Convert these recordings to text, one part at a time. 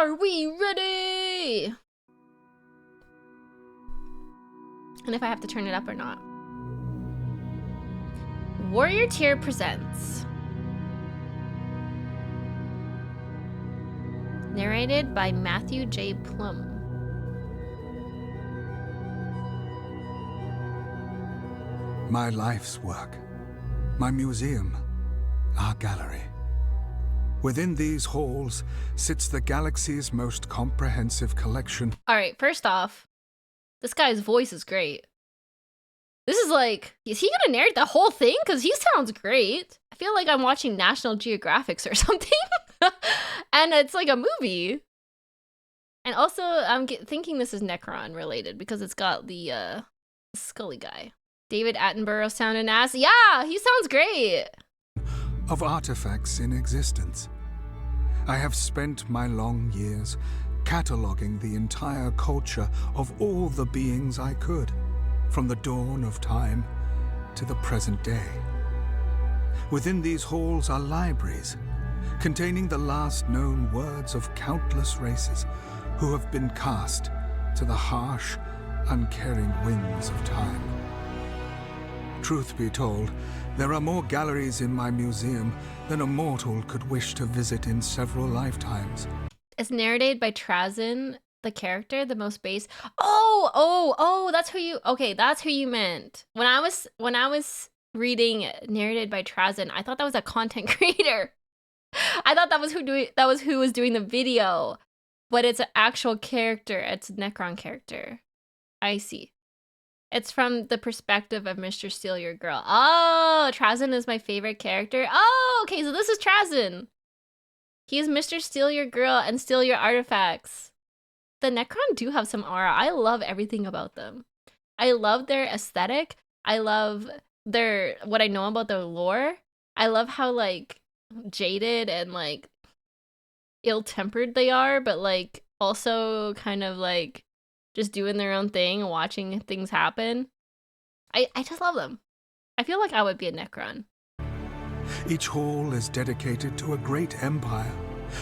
Are we ready? And if I have to turn it up or not. Warrior Tier presents. Narrated by Matthew J. Plum. My life's work. My museum. Our gallery. Within these halls sits the galaxy's most comprehensive collection. Alright, first off, this guy's voice is great. This is like, is he gonna narrate the whole thing? Because he sounds great. I feel like I'm watching National Geographics or something. And it's like a movie. And also, I'm thinking this is Necron related because it's got the Scully guy. David Attenborough sounding ass. Yeah, he sounds great. Of artifacts in existence. I have spent my long years cataloging the entire culture of all the beings I could, from the dawn of time to the present day. Within these halls are libraries containing the last known words of countless races who have been cast to the harsh, uncaring winds of time. Truth be told, there are more galleries in my museum than a mortal could wish to visit in several lifetimes. It's narrated by Trazyn, the character, the most base. Oh, that's who you, okay, that's who you meant. When I was reading narrated by Trazyn, I thought that was a content creator. I thought that was who was doing the video, but it's an actual character. It's a Necron character. I see. It's from the perspective of Mr. Steal Your Girl. Oh, Trazyn is my favorite character. Oh, okay, so this is Trazyn. He's Mr. Steal Your Girl and Steal Your Artifacts. The Necron do have some aura. I love everything about them. I love their aesthetic. I love what I know about their lore. I love how, like, jaded and, like, ill-tempered they are, but, like, also kind of, like, just doing their own thing and watching things happen. I just love them. I feel like I would be a Necron. Each hall is dedicated to a great empire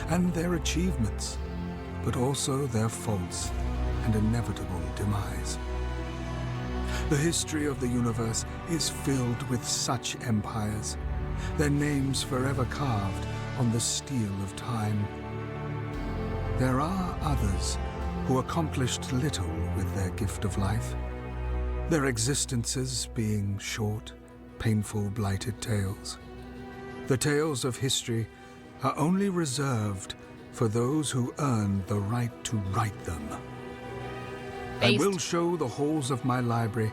and their achievements, but also their faults and inevitable demise. The history of the universe is filled with such empires, their names forever carved on the steel of time. There are others who accomplished little with their gift of life, their existences being short, painful, blighted tales. The tales of history are only reserved for those who earn the right to write them. I will show the halls of my library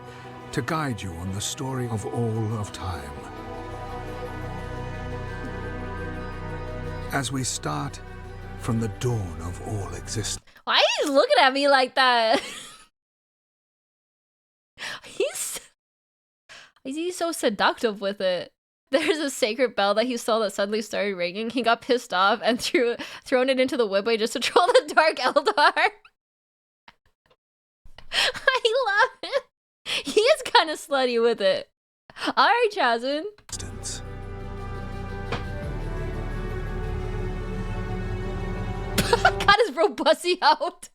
to guide you on the story of all of time. As we start from the dawn of all existence. Why are you looking at me like that? He's so seductive with it. There's a sacred bell that he saw that suddenly started ringing. He got pissed off and thrown it into the webway just to troll the Dark Eldar. I love it. He is kind of slutty with it. Alright, Trazyn. Got his robusty out.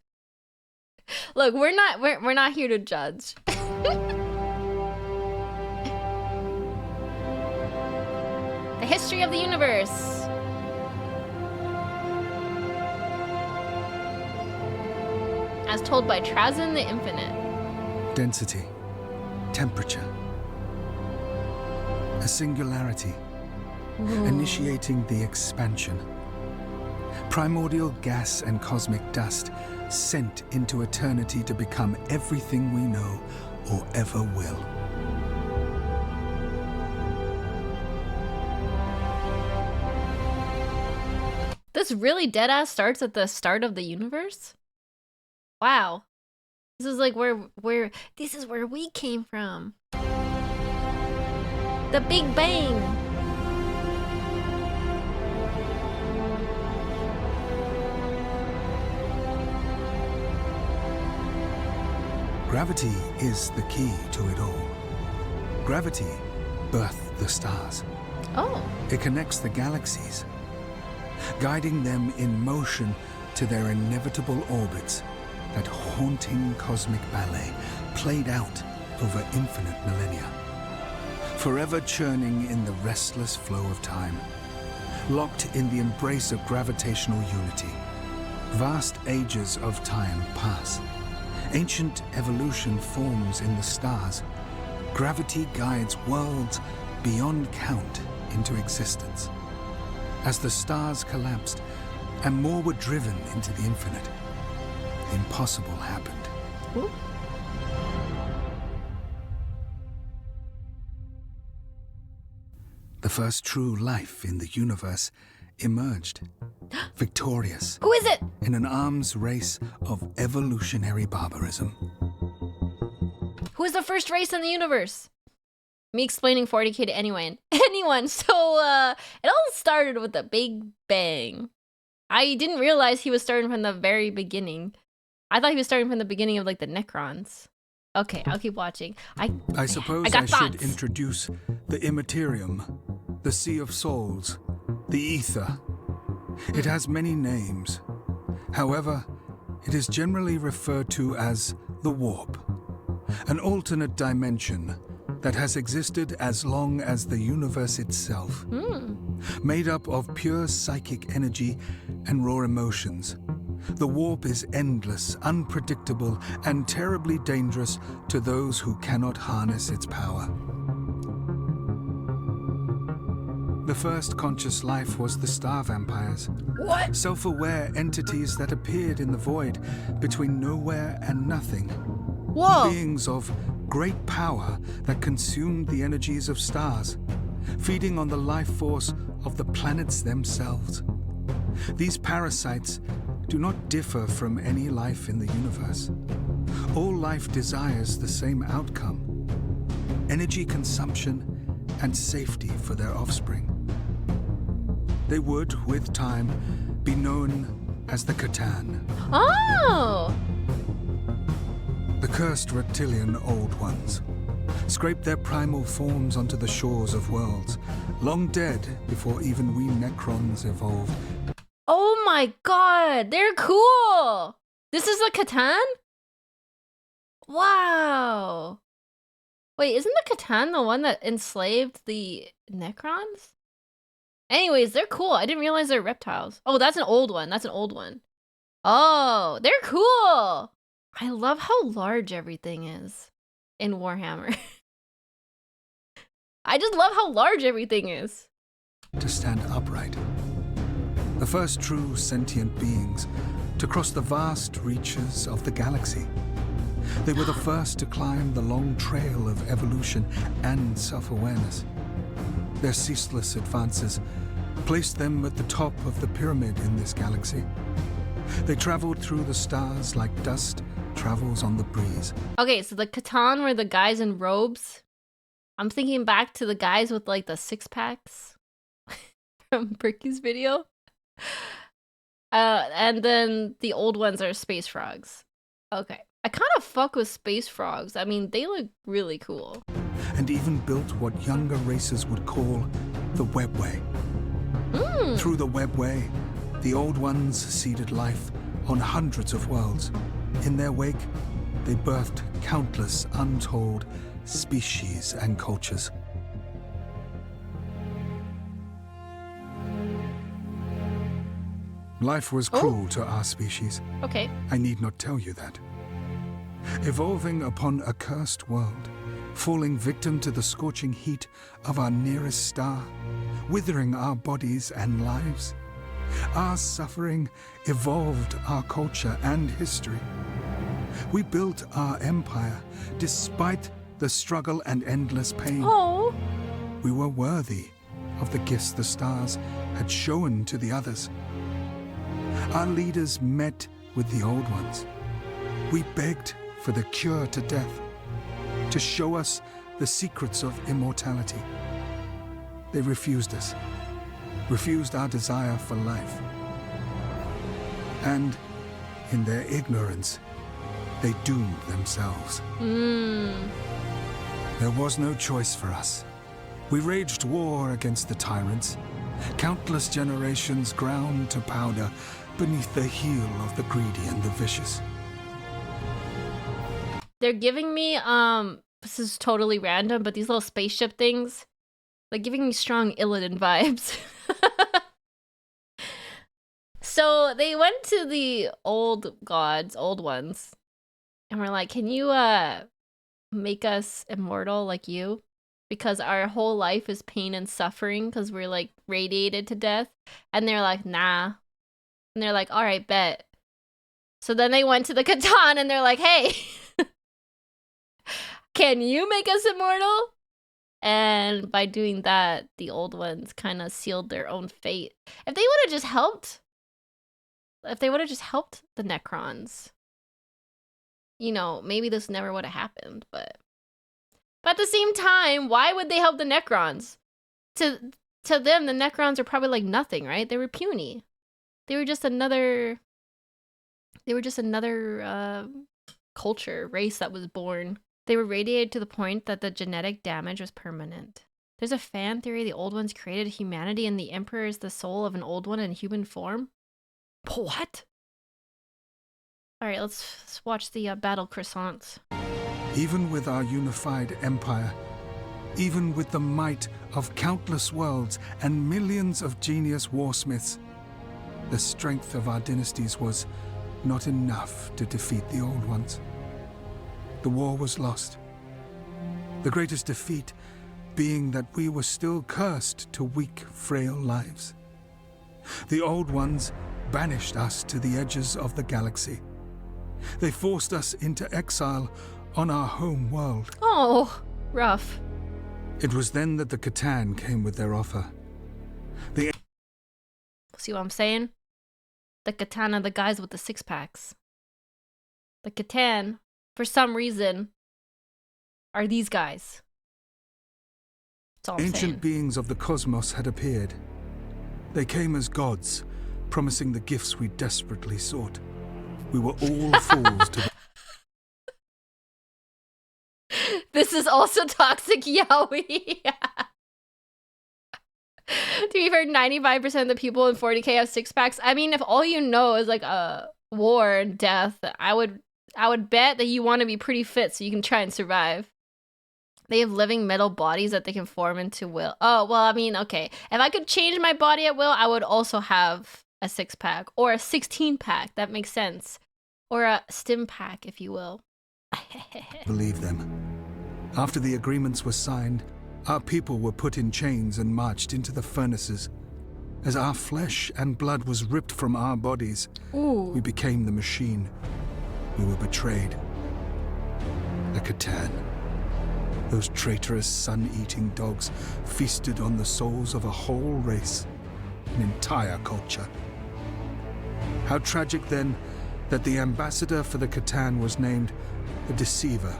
Look, we're not here to judge. The history of the universe. As told by Trazyn the Infinite. Density, temperature, a singularity, initiating the expansion. Primordial gas and cosmic dust sent into eternity to become everything we know or ever will. This really deadass starts at the start of the universe? Wow. This is like this is where we came from. The Big Bang. Gravity is the key to it all. Gravity birthed the stars. Oh. It connects the galaxies, guiding them in motion to their inevitable orbits, that haunting cosmic ballet played out over infinite millennia, forever churning in the restless flow of time, locked in the embrace of gravitational unity. Vast ages of time pass. Ancient evolution forms in the stars. Gravity guides worlds beyond count into existence. As the stars collapsed and more were driven into the infinite, the impossible happened. Ooh. The first true life in the universe emerged, victorious. Who is it? In an arms race of evolutionary barbarism. Who is the first race in the universe? Me explaining 40K to anyone. So, it all started with a big bang. I didn't realize he was starting from the very beginning. I thought he was starting from the beginning of, like, the Necrons. Okay, I'll keep watching. I suppose I should introduce the Immaterium, the Sea of Souls, the Ether. It has many names. However, it is generally referred to as the Warp, an alternate dimension that has existed as long as the universe itself, made up of pure psychic energy and raw emotions. The warp is endless, unpredictable, and terribly dangerous to those who cannot harness its power. The first conscious life was the star vampires. What? Self-aware entities that appeared in the void between nowhere and nothing. Whoa! Beings of great power that consumed the energies of stars, feeding on the life force of the planets themselves. These parasites do not differ from any life in the universe. All life desires the same outcome: energy consumption and safety for their offspring. They would, with time, be known as the Catan. Oh! The cursed reptilian Old Ones scraped their primal forms onto the shores of worlds, long dead before even we Necrons evolved. Oh my god, they're cool! This is a Catan? Wow. Wait, isn't the Catan the one that enslaved the Necrons? Anyways, they're cool. I didn't realize they're reptiles. Oh, that's an old one. That's an old one. Oh, they're cool! I love how large everything is in Warhammer. I just love how large everything is. To stand upright. The first true sentient beings to cross the vast reaches of the galaxy. They were the first to climb the long trail of evolution and self-awareness. Their ceaseless advances placed them at the top of the pyramid in this galaxy. They traveled through the stars like dust travels on the breeze. Okay, so the Catan were the guys in robes. I'm thinking back to the guys with like the six-packs from Bricky's video. And then the old ones are space frogs. Okay. I kind of fuck with space frogs. I mean, they look really cool. And even built what younger races would call the webway. Through the webway, the old ones seeded life on hundreds of worlds. In their wake, they birthed countless untold species and cultures. Life was cruel to our species. Okay. I need not tell you that. Evolving upon a cursed world, falling victim to the scorching heat of our nearest star, withering our bodies and lives. Our suffering evolved our culture and history. We built our empire despite the struggle and endless pain. Oh. We were worthy of the gifts the stars had shown to the others. Our leaders met with the old ones. We begged for the cure to death, to show us the secrets of immortality. They refused us, refused our desire for life. And in their ignorance, they doomed themselves. There was no choice for us. We waged war against the tyrants. Countless generations ground to powder, beneath the heel of the greedy and the vicious. They're giving me, this is totally random, but these little spaceship things, they're giving me strong Illidan vibes. So they went to the old gods, old ones, and we're like, can you make us immortal like you? Because our whole life is pain and suffering because we're like radiated to death. And they're like, nah. And they're like, all right, bet. So then they went to the Catan and they're like, hey, can you make us immortal? And by doing that, the old ones kind of sealed their own fate. If they would have just helped the Necrons, you know, maybe this never would have happened, but at the same time, why would they help the Necrons? To them, the Necrons are probably like nothing, right? They were puny. They were just another culture, race that was born. They were radiated to the point that the genetic damage was permanent. There's a fan theory the old ones created humanity and the Emperor is the soul of an old one in human form. What? Alright, let's watch the battle croissants. Even with our unified empire, even with the might of countless worlds and millions of genius warsmiths, the strength of our dynasties was not enough to defeat the old ones. The war was lost. The greatest defeat being that we were still cursed to weak, frail lives. The old ones banished us to the edges of the galaxy. They forced us into exile on our home world. Oh, rough. It was then that the Catan came with their offer. See what I'm saying? The Catan are the guys with the six-packs. The Catan, for some reason, are these guys. That's all I'm saying. Ancient beings of the cosmos had appeared. They came as gods, promising the gifts we desperately sought. We were all fools to... This is also toxic yaoi. To be fair, 95% of the people in 40k have six-packs. I mean, if all you know is like war and death, I would bet that you want to be pretty fit so you can try and survive. They have living metal bodies that they can form into will. Oh, well, I mean, okay. If I could change my body at will, I would also have a six-pack or a 16-pack. That makes sense. Or a stim pack, if you will. Believe them. After the agreements were signed, our people were put in chains and marched into the furnaces. As our flesh and blood was ripped from our bodies, we became the machine. We were betrayed. The Catan. Those traitorous sun-eating dogs feasted on the souls of a whole race, an entire culture. How tragic, then, that the ambassador for the Catan was named the Deceiver,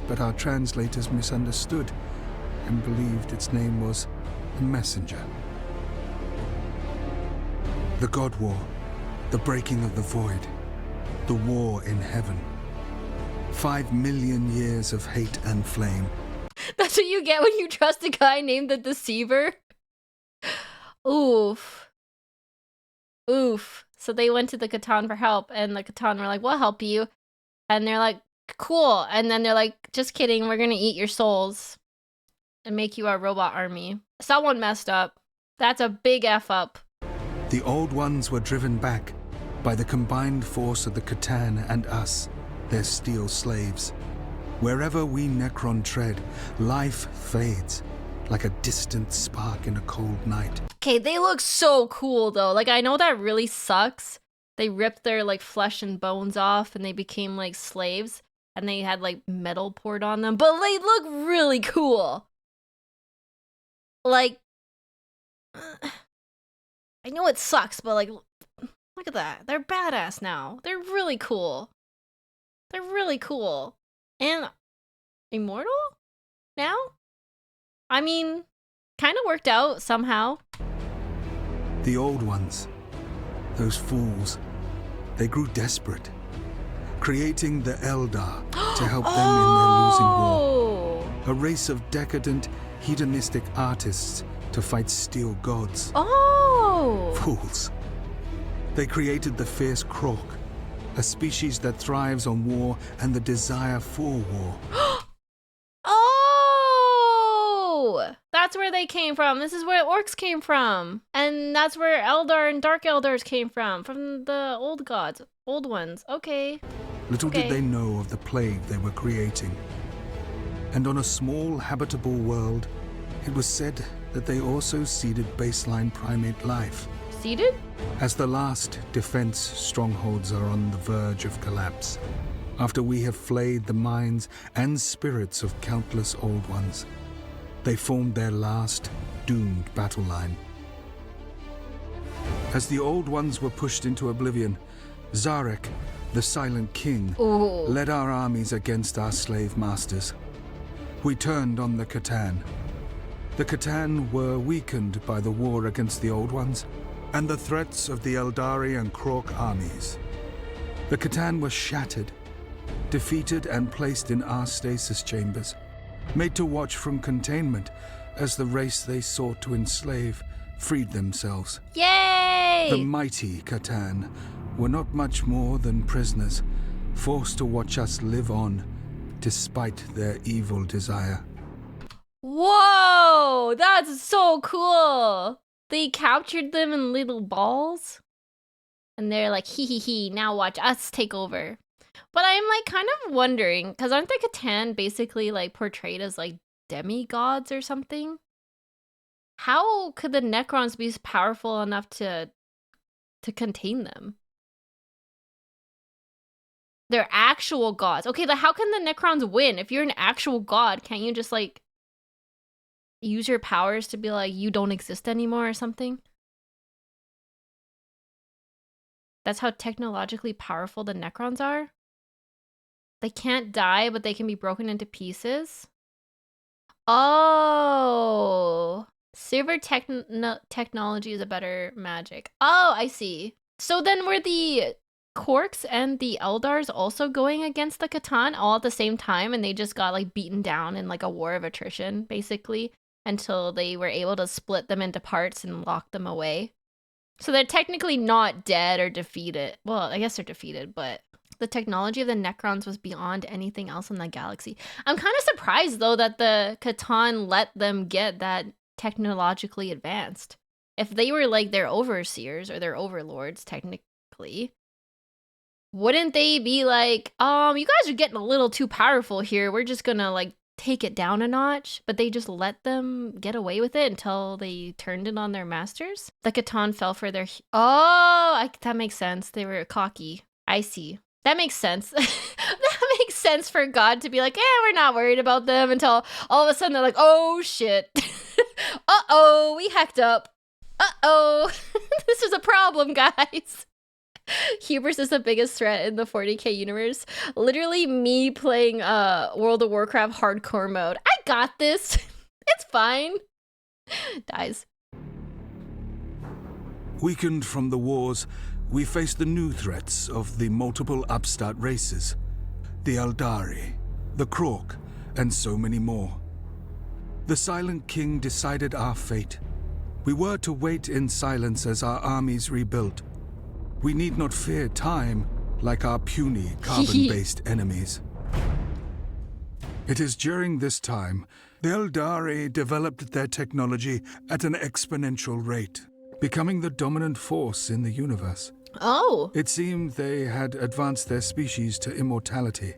but our translators misunderstood and believed its name was the Messenger. The God War, the breaking of the void, the war in heaven. 5 million years of hate and flame. That's what you get when you trust a guy named the Deceiver? Oof. Oof. So they went to the Catan for help, and the Catan were like, we'll help you. And they're like, cool. And then they're like, just kidding, we're gonna eat your souls and make you our robot army. Someone messed up. That's a big F up. The old ones were driven back by the combined force of the Catan and us, their steel slaves. Wherever we Necron tread, life fades like a distant spark in a cold night. Okay, they look so cool though. Like, I know that really sucks. They ripped their like flesh and bones off and they became like slaves and they had like metal poured on them, but they look really cool. Like, I know it sucks, but like, look at that. They're badass now. They're really cool. They're really cool. And immortal now? I mean, kind of worked out somehow. The old ones, those fools, they grew desperate, creating the Eldar to help them in their losing war. A race of decadent, hedonistic artists to fight steel gods. Oh! Fools. They created the fierce Krok, a species that thrives on war and the desire for war. Oh! That's where they came from. This is where orcs came from. And that's where Eldar and Dark Eldars came from the old gods. Old ones. Okay. Little did they know of the plague they were creating. And on a small habitable world, it was said that they also seeded baseline primate life. Seeded? As the last defense strongholds are on the verge of collapse, after we have flayed the minds and spirits of countless old ones, they formed their last doomed battle line. As the old ones were pushed into oblivion, Zarek, the Silent King, led our armies against our slave masters. We turned on the Catan. The Catan were weakened by the war against the Old Ones and the threats of the Eldari and Krok armies. The Catan were shattered, defeated and placed in our stasis chambers, made to watch from containment as the race they sought to enslave freed themselves. Yay! The mighty Catan were not much more than prisoners, forced to watch us live on despite their evil desire. Whoa! That's so cool! They captured them in little balls? And they're like, hee hee hee, now watch us take over. But I'm like kind of wondering, because aren't the Catan basically like portrayed as like demigods or something? How could the Necrons be powerful enough to contain them? They're actual gods. Okay, but how can the Necrons win? If you're an actual god, can't you just like use your powers to be like, you don't exist anymore or something? That's how technologically powerful the Necrons are? They can't die, but they can be broken into pieces? Oh! Silver technology is a better magic. Oh, I see. So then were the Korks and the Eldars also going against the Catan all at the same time, and they just got like beaten down in like a war of attrition, basically, until they were able to split them into parts and lock them away. So they're technically not dead or defeated. Well, I guess they're defeated, but the technology of the Necrons was beyond anything else in the galaxy. I'm kind of surprised, though, that the Catan let them get that technologically advanced. If they were like their overseers or their overlords, technically, wouldn't they be like, you guys are getting a little too powerful here. We're just gonna like take it down a notch, but they just let them get away with it until they turned it on their masters. The Catan fell for their... that makes sense. They were cocky. I see. That makes sense. That makes sense for God to be like, we're not worried about them, until all of a sudden they're like, oh shit. Uh-oh, we hacked up. Uh-oh. This is a problem, guys. Hubris is the biggest threat in the 40k universe. Literally me playing World of Warcraft hardcore mode. I got this. It's fine. Dies. Weakened from the wars, we face the new threats of the multiple upstart races. The Aeldari, the Krok, and so many more. The Silent King decided our fate. We were to wait in silence as our armies rebuilt. We need not fear time like our puny carbon-based enemies. It is during this time the Eldari developed their technology at an exponential rate, becoming the dominant force in the universe. Oh. It seemed they had advanced their species to immortality.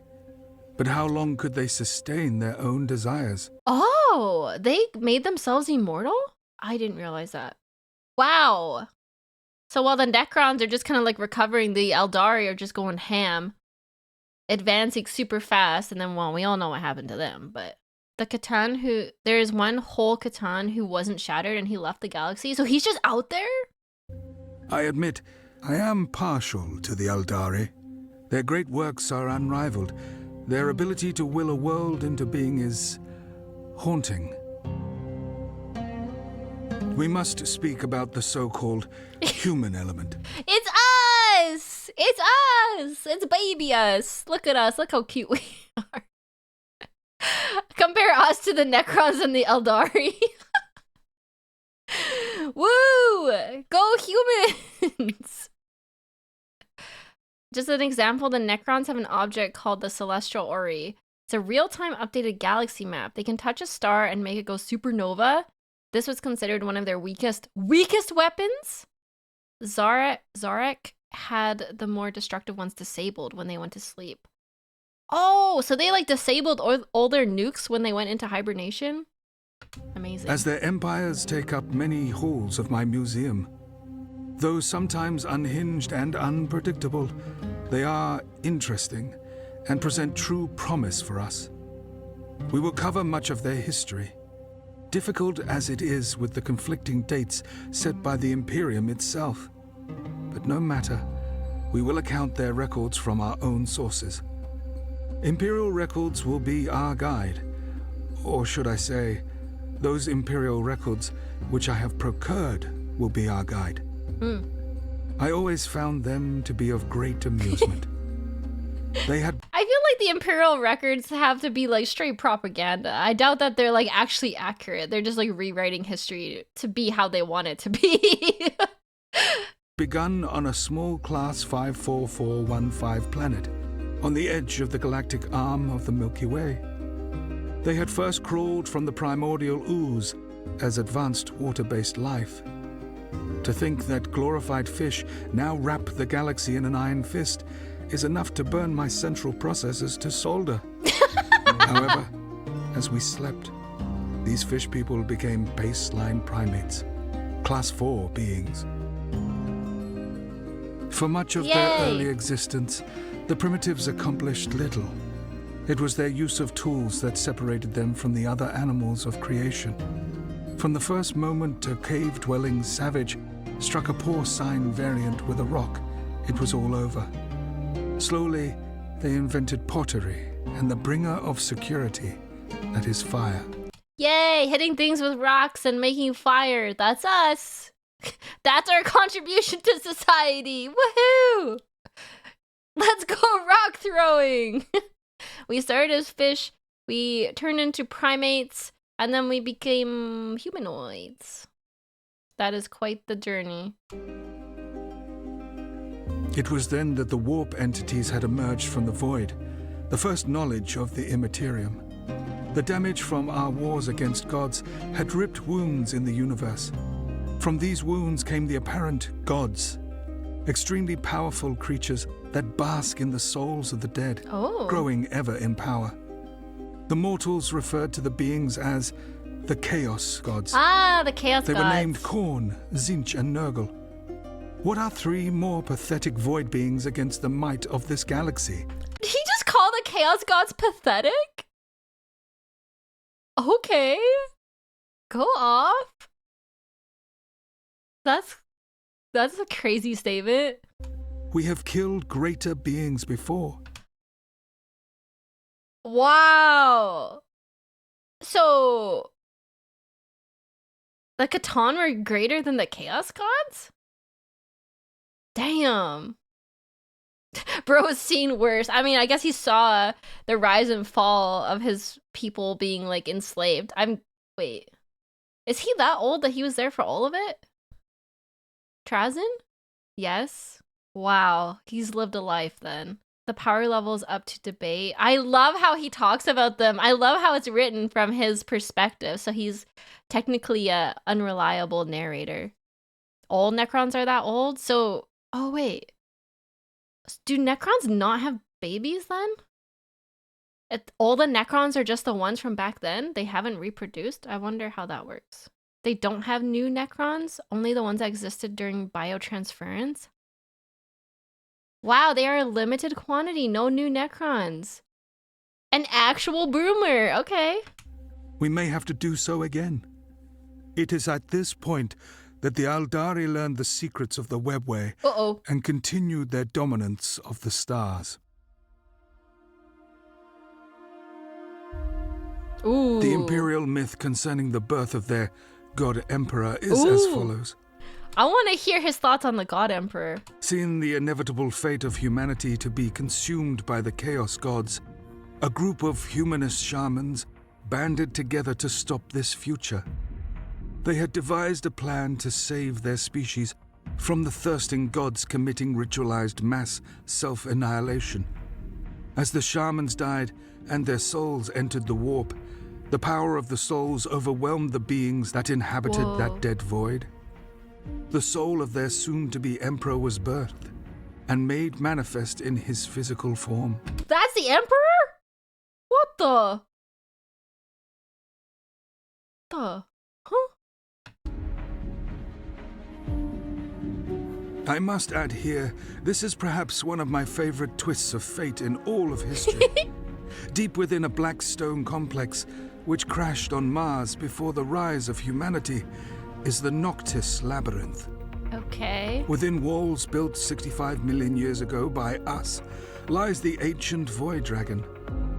But how long could they sustain their own desires? Oh, they made themselves immortal? I didn't realize that. Wow. So while the Necrons are just kind of like recovering, the Aeldari are just going ham, advancing super fast, and then, well, we all know what happened to them, but the Catan there is one whole Catan who wasn't shattered and he left the galaxy, so he's just out there? I admit, I am partial to the Eldari. Their great works are unrivaled. Their ability to will a world into being is haunting. We must speak about the so-called human element. It's us! It's us! It's baby us! Look at us, look how cute we are. Compare us to the Necrons and the Eldari. Woo! Go humans! Just an example, the Necrons have an object called the Celestial Ori. It's a real-time updated galaxy map. They can touch a star and make it go supernova. This was considered one of their weakest weapons. Zarek had the more destructive ones disabled when they went to sleep. Oh, so they like disabled all their nukes when they went into hibernation? Amazing. As their empires take up many halls of my museum, though sometimes unhinged and unpredictable, they are interesting and present true promise for us. We will cover much of their history, difficult as it is with the conflicting dates set by the Imperium itself. But no matter, we will account their records from our own sources. Imperial records will be our guide, or should I say, those Imperial records which I have procured will be our guide. I always found them to be of great amusement. I feel like the Imperial records have to be like straight propaganda. I doubt that they're like actually accurate. They're just like rewriting history to be how they want it to be. Begun on a small class 54415 planet, on the edge of the galactic arm of the Milky Way. They had first crawled from the primordial ooze as advanced water-based life. To think that glorified fish now wrap the galaxy in an iron fist is enough to burn my central processors to solder. However, as we slept, these fish people became baseline primates, class 4 beings. For much of their early existence, the primitives accomplished little. It was their use of tools that separated them from the other animals of creation. From the first moment a cave-dwelling savage struck a porcine variant with a rock, it was all over. Slowly, they invented pottery and the bringer of security, that is fire. Yay, hitting things with rocks and making fire, that's us! That's our contribution to society! Woohoo! Let's go rock throwing! We started as fish, we turned into primates, and then we became humanoids. That is quite the journey. It was then that the warp entities had emerged from the void, the first knowledge of the immaterium. The damage from our wars against gods had ripped wounds in the universe. From these wounds came the apparent gods, extremely powerful creatures that bask in the souls of the dead, growing ever in power. The mortals referred to the beings as the Chaos Gods. Ah, the Chaos Gods. They were named Khorne, Tzeentch, and Nurgle. What are three more pathetic void beings against the might of this galaxy? Did he just call the Chaos Gods pathetic? Okay. Go off. That's a crazy statement. We have killed greater beings before. Wow. So, the Catan were greater than the Chaos Gods? Damn. Bro has seen worse. I mean, I guess he saw the rise and fall of his people being, like, enslaved. Wait. Is he that old that he was there for all of it? Trazyn? Yes. Wow. He's lived a life then. The power level's up to debate. I love how he talks about them. I love how it's written from his perspective. So he's technically a unreliable narrator. All Necrons are that old? So, oh wait. Do Necrons not have babies then? All the Necrons are just the ones from back then? They haven't reproduced? I wonder how that works. They don't have new Necrons? Only the ones that existed during biotransference? Wow, they are a limited quantity. No new Necrons. An actual boomer. Okay. We may have to do so again. It is at this point that the Aeldari learned the secrets of the webway and continued their dominance of the stars. Ooh. The imperial myth concerning the birth of their God Emperor is as follows. I want to hear his thoughts on the God Emperor. Seeing the inevitable fate of humanity to be consumed by the Chaos Gods, a group of humanist shamans banded together to stop this future. They had devised a plan to save their species from the thirsting gods committing ritualized mass self-annihilation. As the shamans died and their souls entered the warp, the power of the souls overwhelmed the beings that inhabited that dead void. The soul of their soon-to-be emperor was birthed and made manifest in his physical form. That's the emperor? What the? Huh? I must add here, this is perhaps one of my favorite twists of fate in all of history. Deep within a black stone complex, which crashed on Mars before the rise of humanity, is the Noctis Labyrinth. Okay. Within walls built 65 million years ago by us, lies the ancient Void Dragon.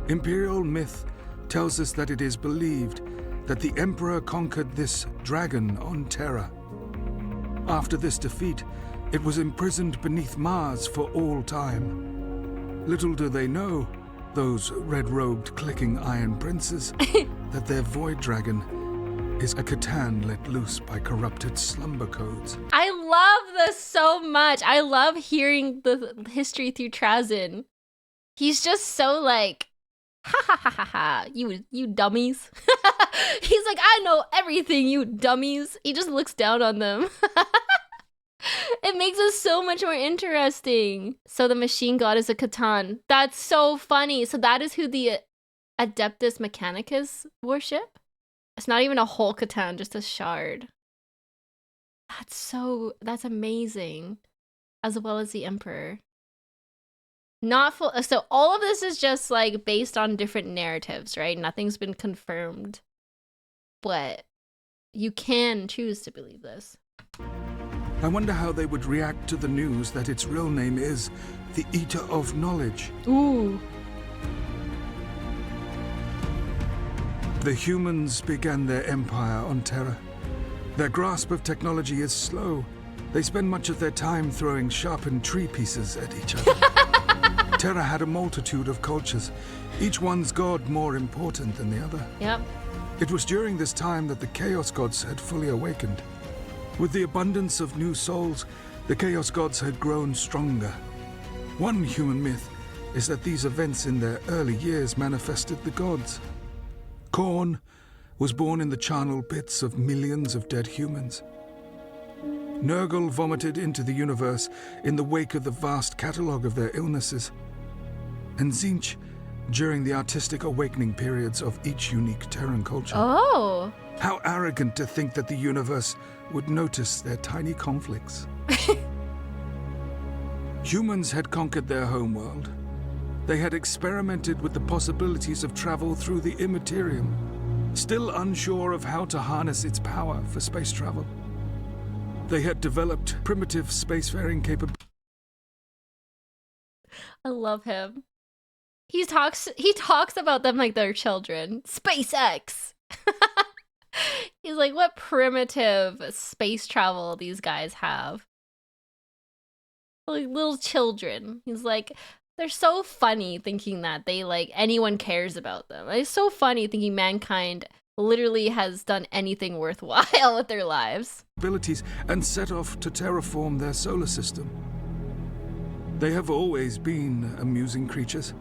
Imperial myth tells us that it is believed that the Emperor conquered this dragon on Terra. After this defeat, it was imprisoned beneath Mars for all time. Little do they know, those red-robed clicking iron princes, that their Void Dragon is a Catan let loose by corrupted slumber codes. I love this so much. I love hearing the history through Trazyn. He's just so like, ha ha ha ha ha, you dummies. He's like, I know everything, you dummies. He just looks down on them. It makes it so much more interesting. So the machine god is a Catan. That's so funny. So that is who the Adeptus Mechanicus worship? It's not even a whole Catan, just a shard. That's amazing. As well as the Emperor. Not full. So all of this is just like based on different narratives, right? Nothing's been confirmed. But you can choose to believe this. I wonder how they would react to the news that its real name is the Eater of Knowledge. Ooh. The humans began their empire on Terra. Their grasp of technology is slow. They spend much of their time throwing sharpened tree pieces at each other. Terra had a multitude of cultures, each one's god more important than the other. Yep. It was during this time that the Chaos Gods had fully awakened. With the abundance of new souls, the Chaos Gods had grown stronger. One human myth is that these events in their early years manifested the gods. Khorne was born in the charnel pits of millions of dead humans. Nurgle vomited into the universe in the wake of the vast catalogue of their illnesses. And Tzeentch during the artistic awakening periods of each unique Terran culture. Oh. How arrogant to think that the universe would notice their tiny conflicts. Humans had conquered their homeworld. They had experimented with the possibilities of travel through the Immaterium, still unsure of how to harness its power for space travel. They had developed primitive spacefaring capabilities. I love him. He talks about them like they're children. SpaceX. He's like, what primitive space travel these guys have. Like little children. He's like, they're so funny thinking that they like anyone cares about them. It's so funny thinking mankind literally has done anything worthwhile with their lives. And set off to terraform their solar system. They have always been amusing creatures,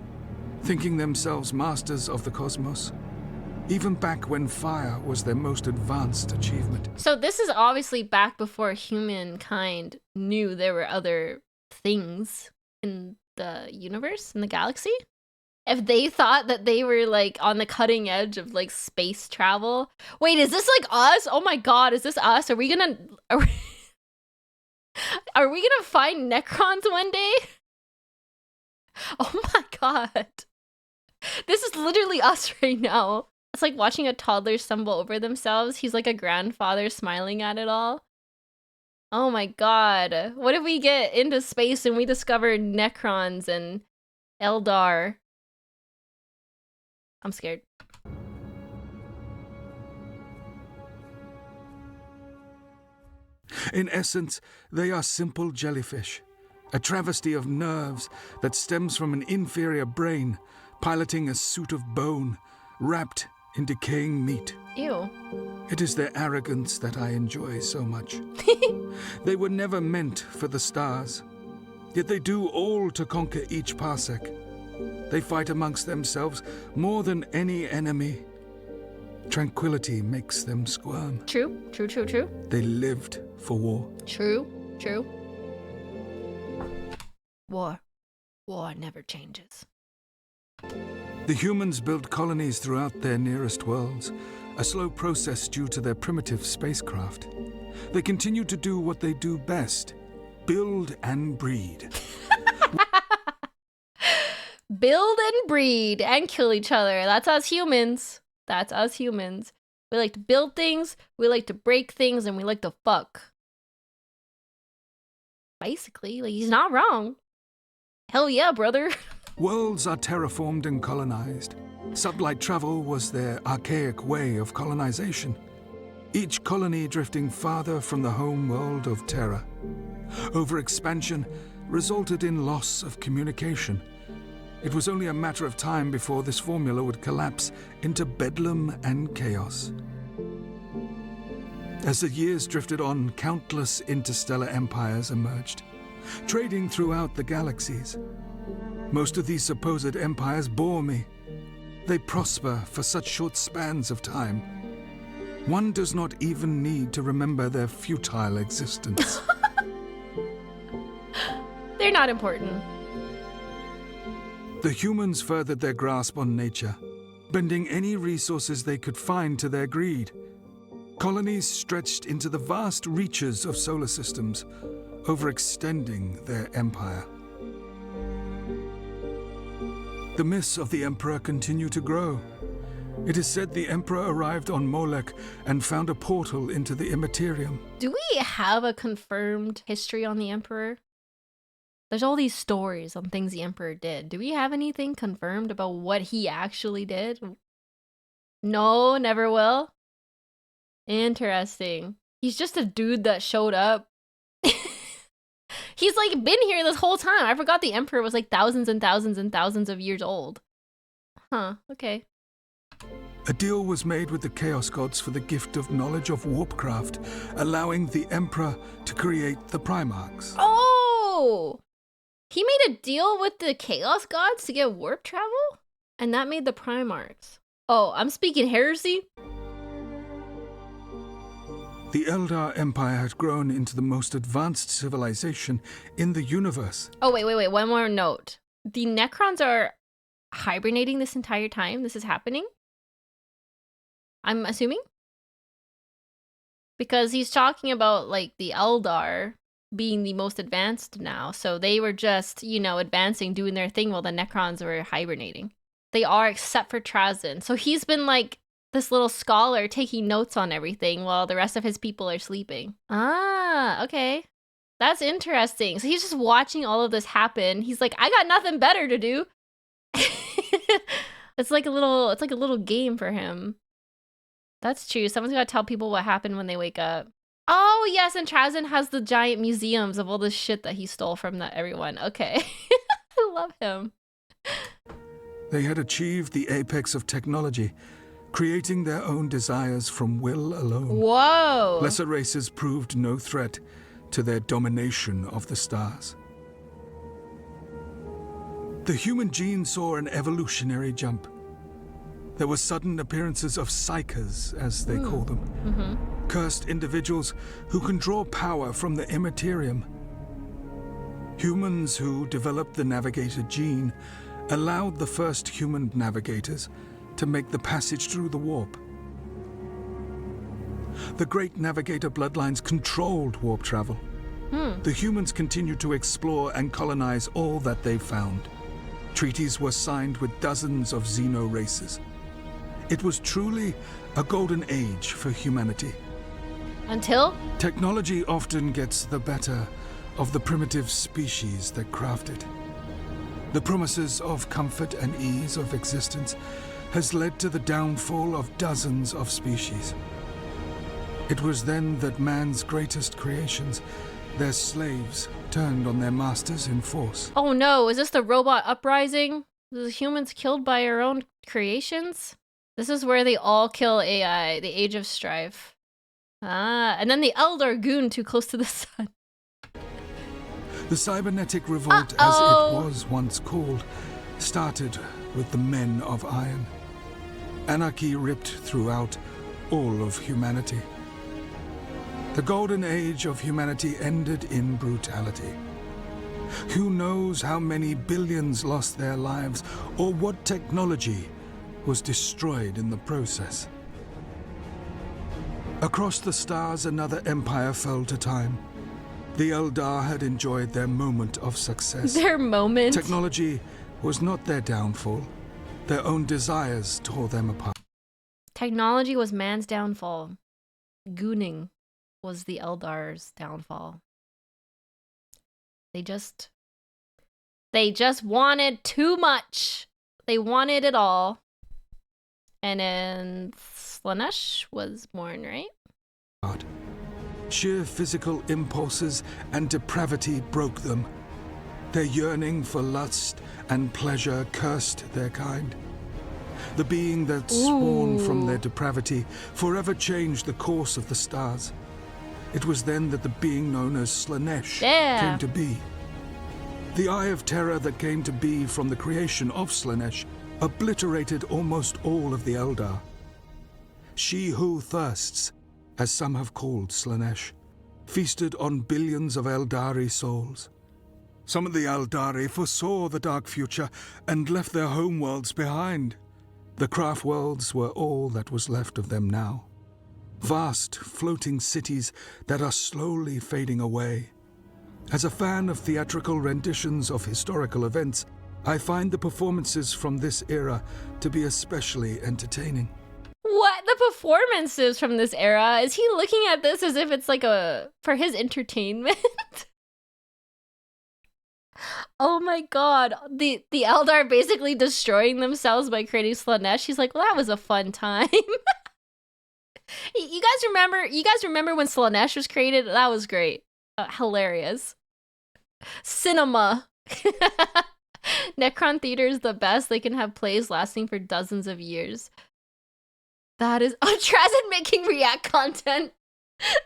thinking themselves masters of the cosmos, even back when fire was their most advanced achievement. So this is obviously back before humankind knew there were other things in the universe, in the galaxy. If they thought that they were like on the cutting edge of like space travel. Wait, is this like us? Oh my god, is this us? Are we gonna find Necrons one day? Oh my god. This is literally us right now. It's like watching a toddler stumble over themselves. He's like a grandfather smiling at it all. Oh my god. What if we get into space and we discover Necrons and Eldar? I'm scared. In essence, they are simple jellyfish, a travesty of nerves that stems from an inferior brain piloting a suit of bone wrapped in decaying meat. Ew. It is their arrogance that I enjoy so much. They were never meant for the stars, yet they do all to conquer each parsec. They fight amongst themselves more than any enemy. Tranquility makes them squirm. True. They lived for war. True. War never changes. The humans built colonies throughout their nearest worlds, a slow process due to their primitive spacecraft. They continue to do what they do best, build and breed. Build and breed and kill each other. That's us humans. We like to build things, we like to break things, and we like to fuck. Basically, like, he's not wrong. Hell yeah, brother. Worlds are terraformed and colonized. Sublight travel was their archaic way of colonization, each colony drifting farther from the home world of Terra. Overexpansion resulted in loss of communication. It was only a matter of time before this formula would collapse into bedlam and chaos. As the years drifted on, countless interstellar empires emerged, trading throughout the galaxies. Most of these supposed empires bore me. They prosper for such short spans of time. One does not even need to remember their futile existence. They're not important. The humans furthered their grasp on nature, bending any resources they could find to their greed. Colonies stretched into the vast reaches of solar systems, overextending their empire. The myths of the Emperor continue to grow. It is said the Emperor arrived on Molech and found a portal into the Immaterium. Do we have a confirmed history on the Emperor? There's all these stories on things the Emperor did. Do we have anything confirmed about what he actually did? No, never will. Interesting. He's just a dude that showed up. He's like been here this whole time. I forgot the Emperor was like thousands and thousands and thousands of years old. Huh, okay. A deal was made with the Chaos Gods for the gift of knowledge of warpcraft, allowing the Emperor to create the Primarchs. Oh! He made a deal with the Chaos Gods to get warp travel? And that made the Primarchs. Oh, I'm speaking heresy? The Eldar Empire had grown into the most advanced civilization in the universe. Oh, wait. One more note. The Necrons are hibernating this entire time this is happening? I'm assuming? Because he's talking about, like, the Eldar being the most advanced now. So they were just, advancing, doing their thing while the Necrons were hibernating. They are, except for Trazyn. So he's been, like, this little scholar taking notes on everything while the rest of his people are sleeping. Ah, okay. That's interesting. So he's just watching all of this happen. He's like, I got nothing better to do. It's like a little game for him. That's true. Someone's got to tell people what happened when they wake up. Oh, yes, and Trazyn has the giant museums of all the shit that he stole from everyone. Okay. I love him. They had achieved the apex of technology, creating their own desires from will alone. Whoa! Lesser races proved no threat to their domination of the stars. The human gene saw an evolutionary jump. There were sudden appearances of psychers, as they call them. Cursed individuals who can draw power from the Immaterium. Humans who developed the navigator gene allowed the first human navigators to make the passage through the warp. The great navigator bloodlines controlled warp travel. The humans continued to explore and colonize all that they found. Treaties were signed with dozens of Xeno races. It was truly a golden age for humanity. Until? Technology often gets the better of the primitive species that craft it. The promises of comfort and ease of existence has led to the downfall of dozens of species. It was then that man's greatest creations, their slaves, turned on their masters in force. Oh no, is this the robot uprising? The humans killed by our own creations? This is where they all kill AI, the Age of Strife. Ah, and then the Eldar goon too close to the sun. The cybernetic revolt, as it was once called, started with the Men of Iron. Anarchy ripped throughout all of humanity. The golden age of humanity ended in brutality. Who knows how many billions lost their lives, or what technology was destroyed in the process. Across the stars, another empire fell to time. The Eldar had enjoyed their moment of success. Their moment? Technology was not their downfall. Their own desires tore them apart. Technology was man's downfall. Gooning was the Eldar's downfall. They just wanted too much. They wanted it all. And then Slaanesh was born, right? Sheer physical impulses and depravity broke them. Their yearning for lust and pleasure cursed their kind. The being that spawned from their depravity forever changed the course of the stars. It was then that the being known as Slaanesh came to be. The Eye of Terra that came to be from the creation of Slaanesh obliterated almost all of the Eldar. She who thirsts, as some have called Slaanesh, feasted on billions of Aeldari souls. Some of the Aeldari foresaw the dark future and left their homeworlds behind. The craft worlds were all that was left of them now. Vast, floating cities that are slowly fading away. As a fan of theatrical renditions of historical events, I find the performances from this era to be especially entertaining. What? The performances from this era? Is he looking at this as if it's like for his entertainment? Oh my god. The Eldar basically destroying themselves by creating Slaanesh. He's like, well, that was a fun time. You guys remember when Slaanesh was created? That was great. Hilarious. Cinema. Necron Theater is the best. They can have plays lasting for dozens of years. That is Trazin making react content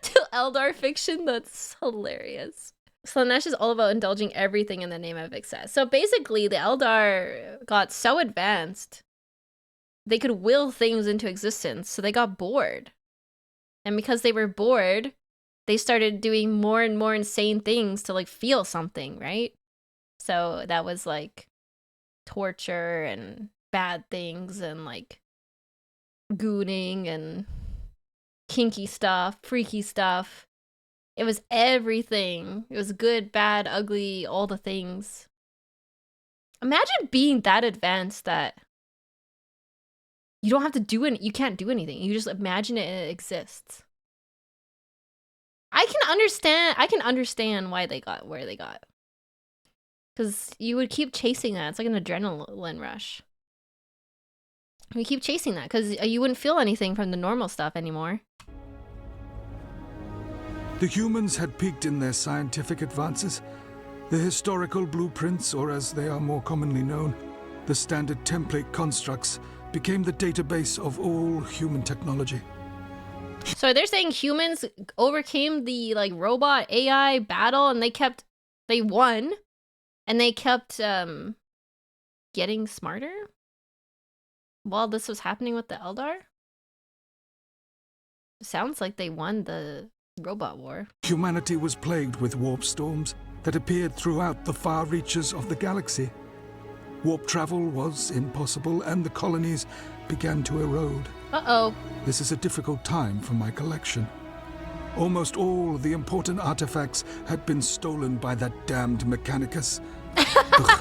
to Eldar fiction. That's hilarious. Slaanesh is all about indulging everything in the name of excess. So basically, the Eldar got so advanced, they could will things into existence. So they got bored. And because they were bored, they started doing more and more insane things to like feel something, right? So that was like torture and bad things and like gooning and kinky stuff, freaky stuff. It was everything. It was good, bad, ugly, all the things. Imagine being that advanced that you don't have to do you can't do anything. You just imagine it exists. I can understand why they got where they got. Because you would keep chasing that. It's like an adrenaline rush. You keep chasing that because you wouldn't feel anything from the normal stuff anymore. The humans had peaked in their scientific advances. The historical blueprints, or as they are more commonly known, the standard template constructs, became the database of all human technology. So they're saying humans overcame the like robot AI battle and they won. And they kept getting smarter while this was happening with the Eldar? Sounds like they won the robot war. Humanity was plagued with warp storms that appeared throughout the far reaches of the galaxy. Warp travel was impossible and the colonies began to erode. Uh-oh. This is a difficult time for my collection. Almost all the important artifacts had been stolen by that damned Mechanicus. Ugh,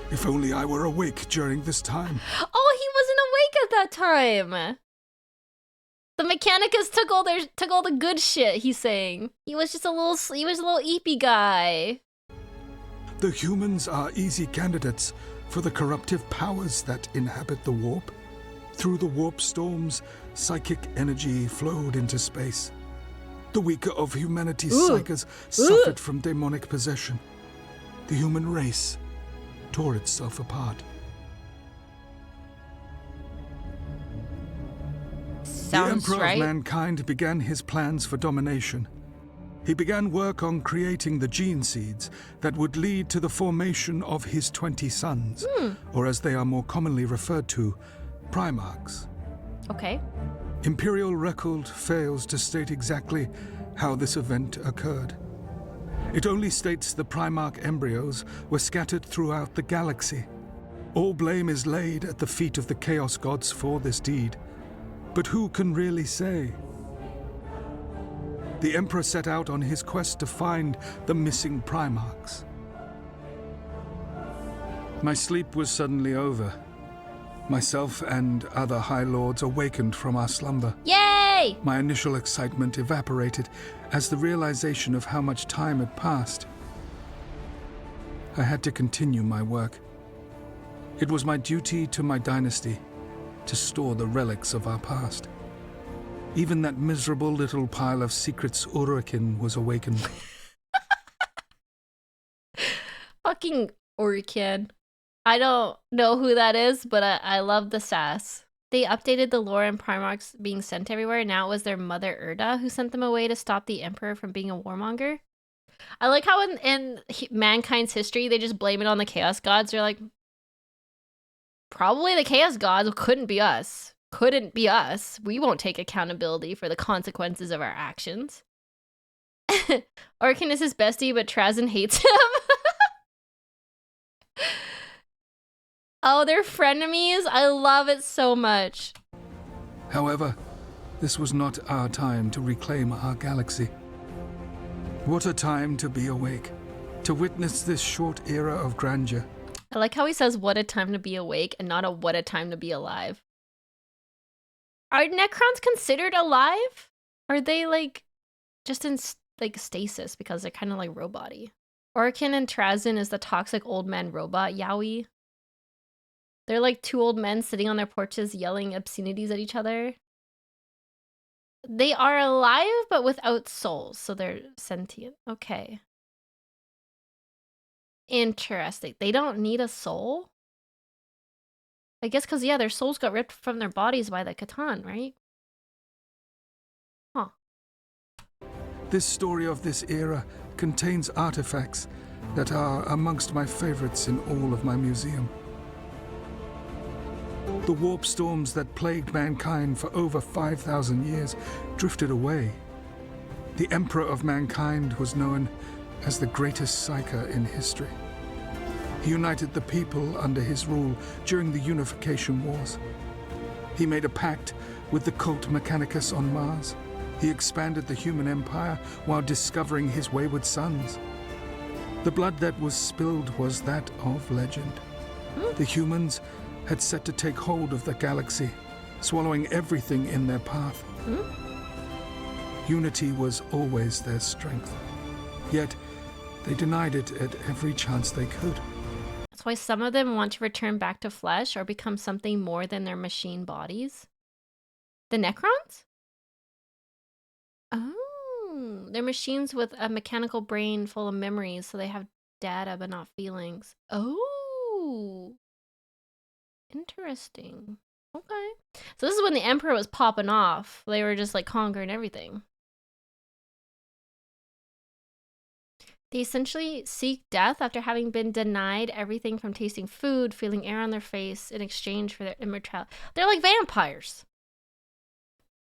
if only I were awake during this time. Oh, he wasn't awake at that time. The Mechanicus took all the good shit, he's saying. He was a little eepy guy. The humans are easy candidates for the corruptive powers that inhabit the warp. Through the warp storms, psychic energy flowed into space. The weaker of humanity's psychers suffered from demonic possession. The human race tore itself apart. Sounds the Emperor right. of Mankind began his plans for domination. He began work on creating the gene seeds that would lead to the formation of his 20 sons, or as they are more commonly referred to, Primarchs. Okay. Imperial record fails to state exactly how this event occurred. It only states the Primarch embryos were scattered throughout the galaxy. All blame is laid at the feet of the Chaos Gods for this deed. But who can really say? The Emperor set out on his quest to find the missing Primarchs. My sleep was suddenly over. Myself and other High Lords awakened from our slumber. Yay! My initial excitement evaporated as the realization of how much time had passed. I had to continue my work. It was my duty to my dynasty to store the relics of our past. Even that miserable little pile of secrets Urakin was awakened. Fucking Orkin. I don't know who that is, but I love the sass. They updated the lore and Primarchs being sent everywhere. Now it was their mother Erda who sent them away to stop the Emperor from being a warmonger. I like how in mankind's history, they just blame it on the Chaos Gods. They're like, probably the Chaos Gods couldn't be us. Couldn't be us. We won't take accountability for the consequences of our actions. Orkin is his bestie, but Trazyn hates him. Oh, they're frenemies? I love it so much. However, this was not our time to reclaim our galaxy. What a time to be awake, to witness this short era of grandeur. I like how he says, what a time to be awake, and not a what a time to be alive. Are Necrons considered alive? Are they, like, just in, like, stasis because they're kind of, like, robot-y? Orkin and Trazyn is the toxic old man robot, Yowie. They're like two old men sitting on their porches yelling obscenities at each other. They are alive, but without souls, so they're sentient. Okay. Interesting. They don't need a soul? I guess because, yeah, their souls got ripped from their bodies by the Catan, right? Huh. This story of this era contains artifacts that are amongst my favorites in all of my museum. The warp storms that plagued mankind for over 5,000 years drifted away. The Emperor of Mankind was known as the greatest psyker in history. He united the people under his rule during the Unification Wars. He made a pact with the cult Mechanicus on Mars. He expanded the human empire while discovering his wayward sons. The blood that was spilled was that of legend. The humans had set to take hold of the galaxy, swallowing everything in their path. Unity was always their strength. Yet, they denied it at every chance they could. That's why some of them want to return back to flesh or become something more than their machine bodies. The Necrons? Oh, they're machines with a mechanical brain full of memories, so they have data but not feelings. Oh. Interesting. Okay. So this is when the Emperor was popping off. They were just like conquering everything. They essentially seek death after having been denied everything from tasting food, feeling air on their face in exchange for their immortality. They're like vampires.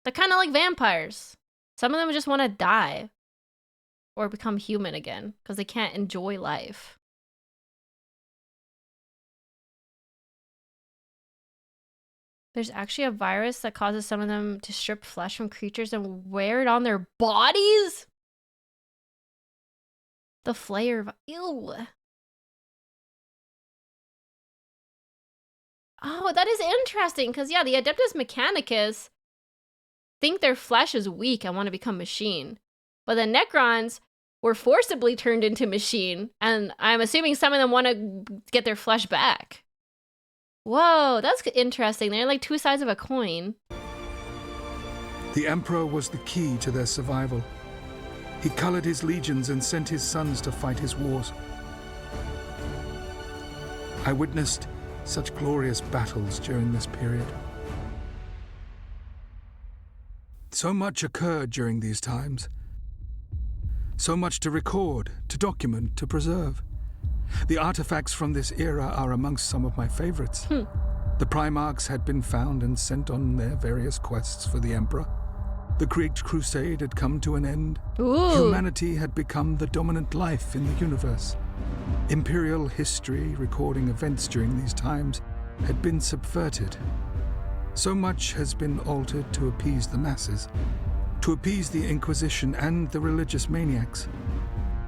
They're kind of like vampires. Some of them just want to die or become human again because they can't enjoy life. There's actually a virus that causes some of them to strip flesh from creatures and wear it on their bodies? The Flayer. Ew. Oh, that is interesting, because, yeah, the Adeptus Mechanicus think their flesh is weak and want to become machine. But the Necrons were forcibly turned into machine, and I'm assuming some of them want to get their flesh back. Whoa, that's interesting. They're like two sides of a coin. The Emperor was the key to their survival. He colored his legions and sent his sons to fight his wars. I witnessed such glorious battles during this period. So much occurred during these times. So much to record, to document, to preserve. The artifacts from this era are amongst some of my favorites. The Primarchs had been found and sent on their various quests for the Emperor. The Great Crusade had come to an end. Ooh. Humanity had become the dominant life in the universe. Imperial history, recording events during these times, had been subverted. So much has been altered to appease the masses, to appease the Inquisition and the religious maniacs.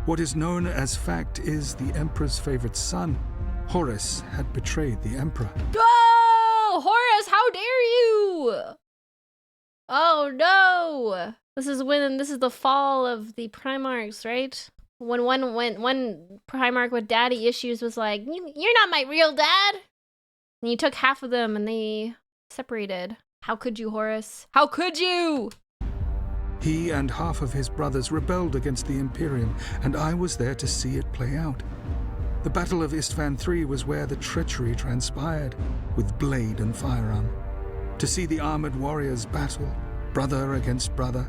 What is known as fact is the Emperor's favorite son, Horus, had betrayed the Emperor. Oh, Horus, how dare you! Oh no! This is the fall of the Primarchs, right? When one Primarch with daddy issues was like, "You're not my real dad," and you took half of them and they separated. How could you, Horus? How could you? He and half of his brothers rebelled against the Imperium, and I was there to see it play out. The Battle of Istvan III was where the treachery transpired, with blade and firearm. To see the armored warriors battle, brother against brother.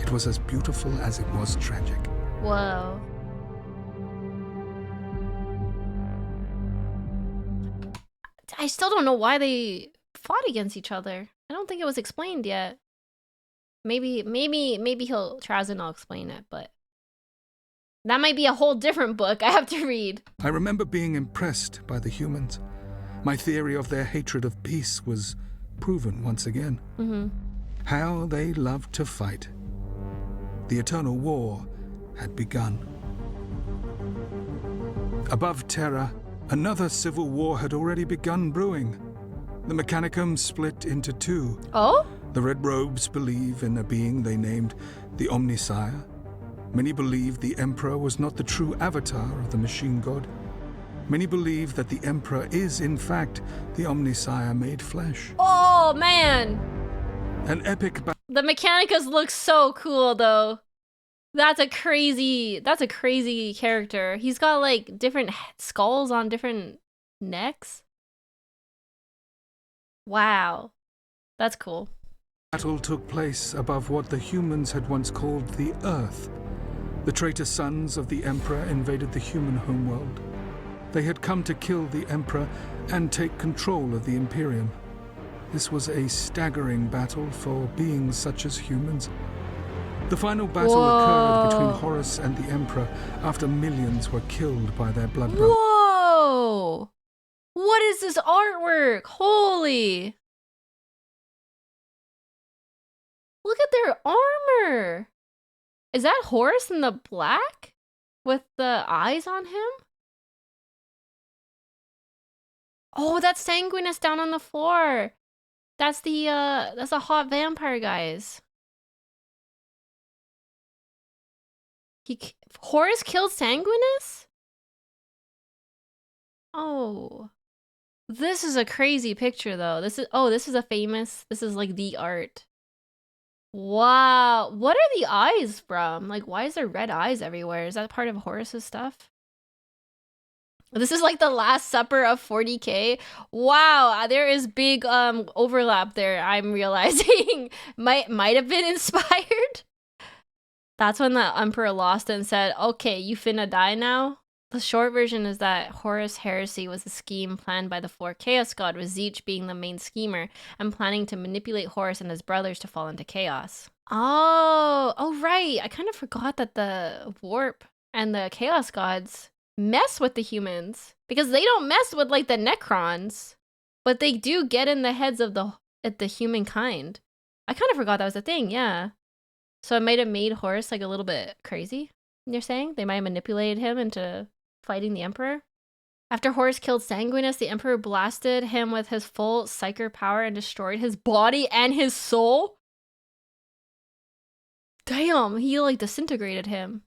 It was as beautiful as it was tragic. Whoa. I still don't know why they fought against each other. I don't think it was explained yet. Maybe Trazyn will explain it, but that might be a whole different book I have to read. I remember being impressed by the humans. My theory of their hatred of peace was proven once again. How they loved to fight. The eternal war had begun. Above Terra, another civil war had already begun brewing. The Mechanicum split into two. Oh? The Red Robes believe in a being they named the Omnisire. Many believe the Emperor was not the true avatar of the machine god. Many believe that the Emperor is, in fact, the Omnisire made flesh. Oh, man! An epic The Mechanicus looks so cool, though. That's a crazy character. He's got, like, different skulls on different necks. Wow. That's cool. battle took place above what the humans had once called the Earth. The traitor sons of the Emperor invaded the human homeworld. They had come to kill the Emperor and take control of the Imperium. This was a staggering battle for beings such as humans. The final battle occurred between Horus and the Emperor after millions were killed by their blood brothers. Whoa! What is this artwork? Holy! Look at their armor! Is that Horus in the black? With the eyes on him? Oh, that's Sanguinus down on the floor. That's the hot vampire guys. Horus killed Sanguinus? Oh. This is a crazy picture though. This is like the art. Wow. What are the eyes from? Like, why is there red eyes everywhere? Is that part of Horus's stuff? This is like the Last Supper of 40K. Wow, there is big overlap there, I'm realizing. might have been inspired. That's when the Emperor lost and said, okay, you finna die now? The short version is that Horus Heresy was a scheme planned by the 4 Chaos God, with Tzeentch being the main schemer and planning to manipulate Horus and his brothers to fall into chaos. Oh right. I kind of forgot that the Warp and the Chaos Gods mess with the humans, because they don't mess with like the Necrons, but they do get in the heads of the humankind. I kind of forgot that was a thing, yeah. So it might have made Horus like a little bit crazy, you're saying? They might have manipulated him into fighting the Emperor? After Horus killed Sanguinus, the Emperor blasted him with his full Psyker power and destroyed his body and his soul? Damn, he like disintegrated him.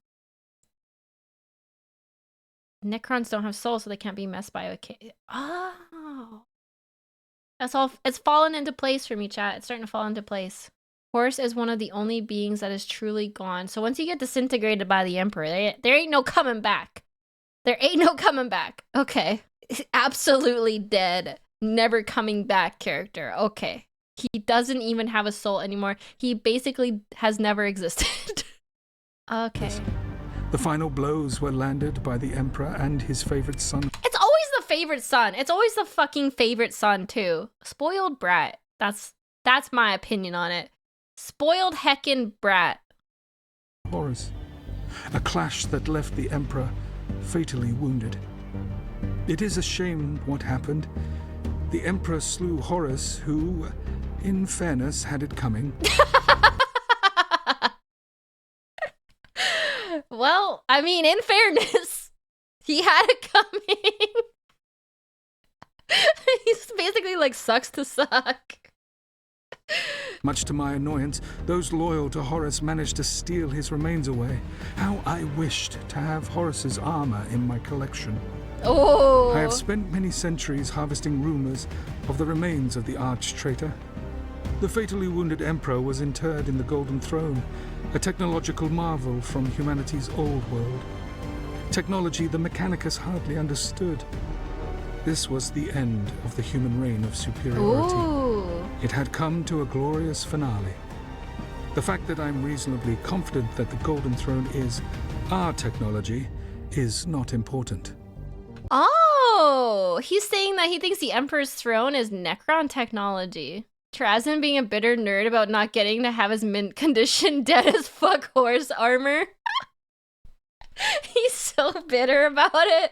Necrons don't have souls, so they can't be messed by a Oh. That's all. It's fallen into place for me, chat. It's starting to fall into place. Horus is one of the only beings that is truly gone. So once you get disintegrated by the Emperor, there ain't no coming back. There ain't no coming back. Okay. Absolutely dead. Never coming back character. Okay. He doesn't even have a soul anymore. He basically has never existed. Okay. The final blows were landed by the Emperor and his favorite son. It's always the favorite son. It's always the fucking favorite son, too. Spoiled brat. That's my opinion on it. Spoiled heckin' brat. Horus. A clash that left the Emperor fatally wounded. It is a shame what happened. The Emperor slew Horus, who, in fairness, had it coming. Well, I mean, in fairness, he had it coming. He's basically like sucks to suck. Much to my annoyance, those loyal to Horus managed to steal his remains away. How I wished to have Horus's armor in my collection. Oh! I have spent many centuries harvesting rumors of the remains of the arch-traitor. The fatally wounded Emperor was interred in the Golden Throne, a technological marvel from humanity's old world. Technology the Mechanicus hardly understood. This was the end of the human reign of superiority. Ooh. It had come to a glorious finale. The fact that I'm reasonably confident that the Golden Throne is our technology is not important. Oh! He's saying that he thinks the Emperor's throne is Necron technology. Trazyn being a bitter nerd about not getting to have his mint condition dead as fuck horse armor. He's so bitter about it.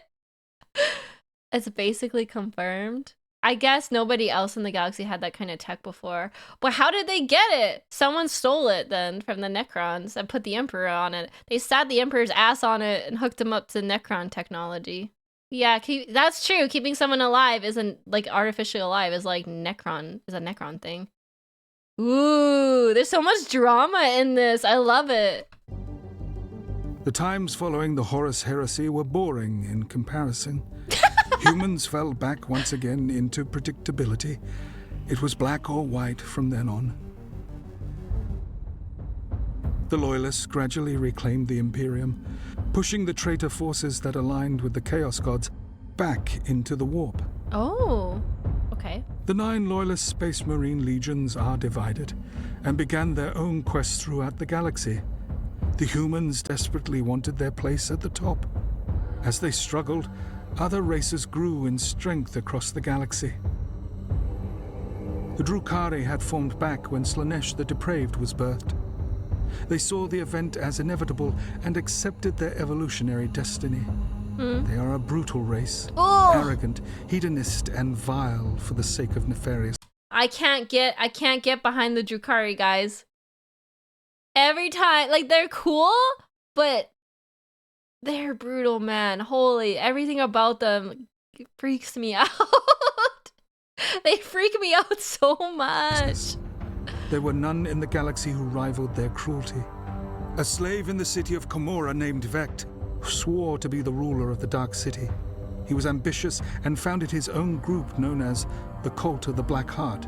It's basically confirmed. I guess nobody else in the galaxy had that kind of tech before. But how did they get it? Someone stole it then from the Necrons and put the Emperor on it. They sat the Emperor's ass on it and hooked him up to Necron technology. Yeah, that's true. Keeping someone alive isn't like artificially alive. Is like Necron is a Necron thing. Ooh, there's so much drama in this. I love it. The times following the Horus Heresy were boring in comparison. Humans fell back once again into predictability. It was black or white from then on. The Loyalists gradually reclaimed the Imperium, pushing the traitor forces that aligned with the Chaos Gods back into the warp. Oh, okay. The 9 Loyalist Space Marine legions are divided and began their own quests throughout the galaxy. The humans desperately wanted their place at the top. As they struggled, other races grew in strength across the galaxy. The Drukhari had formed back when Slaanesh the Depraved was birthed. They saw the event as inevitable and accepted their evolutionary destiny. They are a brutal race, arrogant, hedonist, and vile for the sake of nefarious. I can't get behind the Drukhari, guys. Every time, like, they're cool, but they're brutal, man. Holy, everything about them freaks me out. They freak me out so much. There were none in the galaxy who rivaled their cruelty. A slave in the city of Komorra named Vect swore to be the ruler of the Dark City. He was ambitious and founded his own group known as the Cult of the Black Heart.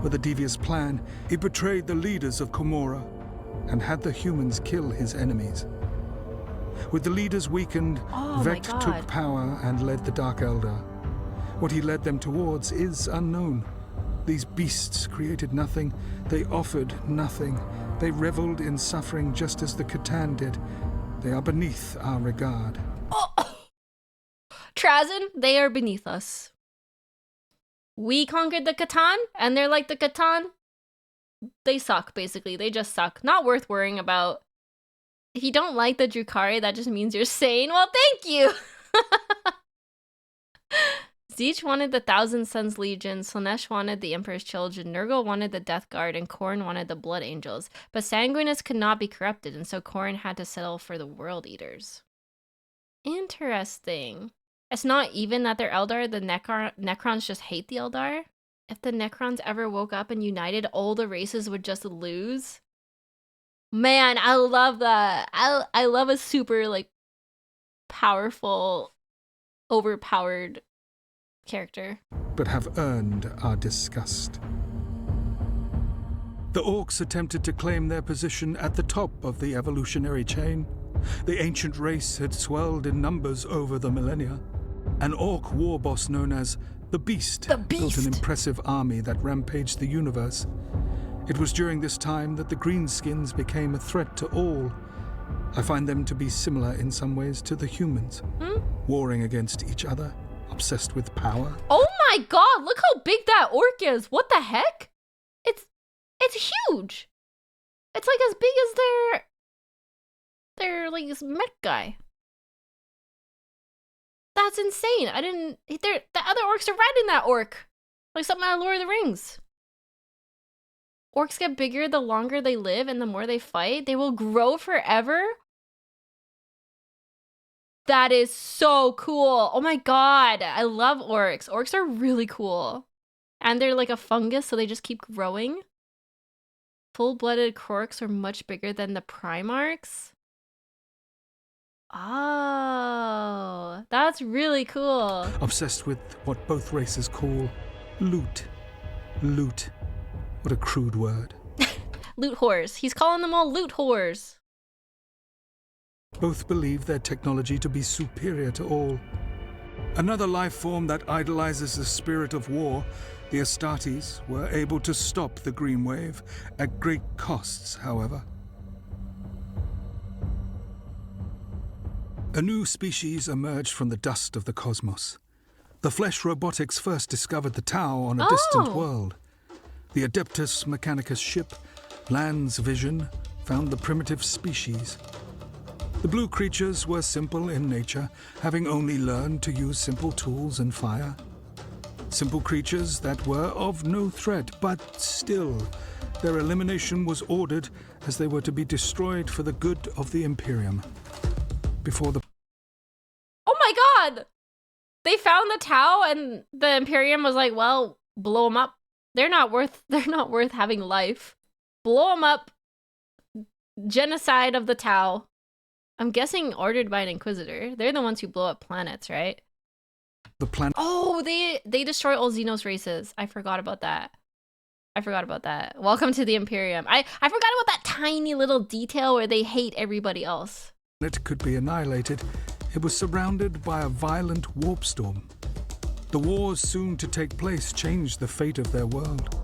With a devious plan, he betrayed the leaders of Komorra and had the humans kill his enemies. With the leaders weakened, Vect took power and led the Dark Eldar. What he led them towards is unknown. These beasts created nothing, they offered nothing. They reveled in suffering just as the Catan did. They are beneath our regard. Trazyn, they are beneath us. We conquered the Catan, and they're like the Catan. They suck, basically. They just suck. Not worth worrying about. If you don't like the Drukhari, that just means you're sane. Well, thank you! Zeech wanted the Thousand Suns Legion, Slaanesh wanted the Emperor's Children, Nurgle wanted the Death Guard, and Khorne wanted the Blood Angels. But Sanguinus could not be corrupted, and so Khorne had to settle for the World Eaters. Interesting. It's not even that they're Eldar, the Necrons just hate the Eldar? If the Necrons ever woke up and united, all the races would just lose? Man, I love that. I love a super, like, powerful, overpowered character. But have earned our disgust. The Orks attempted to claim their position at the top of the evolutionary chain. The ancient race had swelled in numbers over the millennia. An Ork war boss known as The Beast The built an Beast. impressive army that rampaged the universe. It was during this time that the Greenskins became a threat to all. I find them to be similar in some ways to the humans, warring against each other, obsessed with power. Oh my god, look how big that orc is. What the heck? It's huge. It's like as big as their like this mech guy. That's insane. The other orcs are riding that orc. Like something out of Lord of the Rings. Orcs get bigger the longer they live and the more they fight. They will grow forever. That is so cool. Oh my god. I love orcs. Orcs are really cool. And they're like a fungus, so they just keep growing. Full-blooded Krorks are much bigger than the Primarchs. Oh, that's really cool. Obsessed with what both races call loot. Loot. What a crude word. Loot whores. He's calling them all loot whores. Both believe their technology to be superior to all. Another life form that idolizes the spirit of war, the Astartes, were able to stop the Green Wave, at great costs, however. A new species emerged from the dust of the cosmos. The flesh robotics first discovered the Tau on a distant world. The Adeptus Mechanicus ship, Land's vision, found the primitive species. The blue creatures were simple in nature, having only learned to use simple tools and fire. Simple creatures that were of no threat, but still, their elimination was ordered as they were to be destroyed for the good of the Imperium. Before the... Oh my god! They found the Tau and the Imperium was like, well, blow them up. They're not worth having life. Blow them up. Genocide of the Tau. I'm guessing ordered by an Inquisitor. They're the ones who blow up planets, right? The planet... Oh, they destroy all Xenos races. I forgot about that. Welcome to the Imperium. I forgot about that tiny little detail where they hate everybody else. It could be annihilated. It was surrounded by a violent warp storm. The wars soon to take place changed the fate of their world.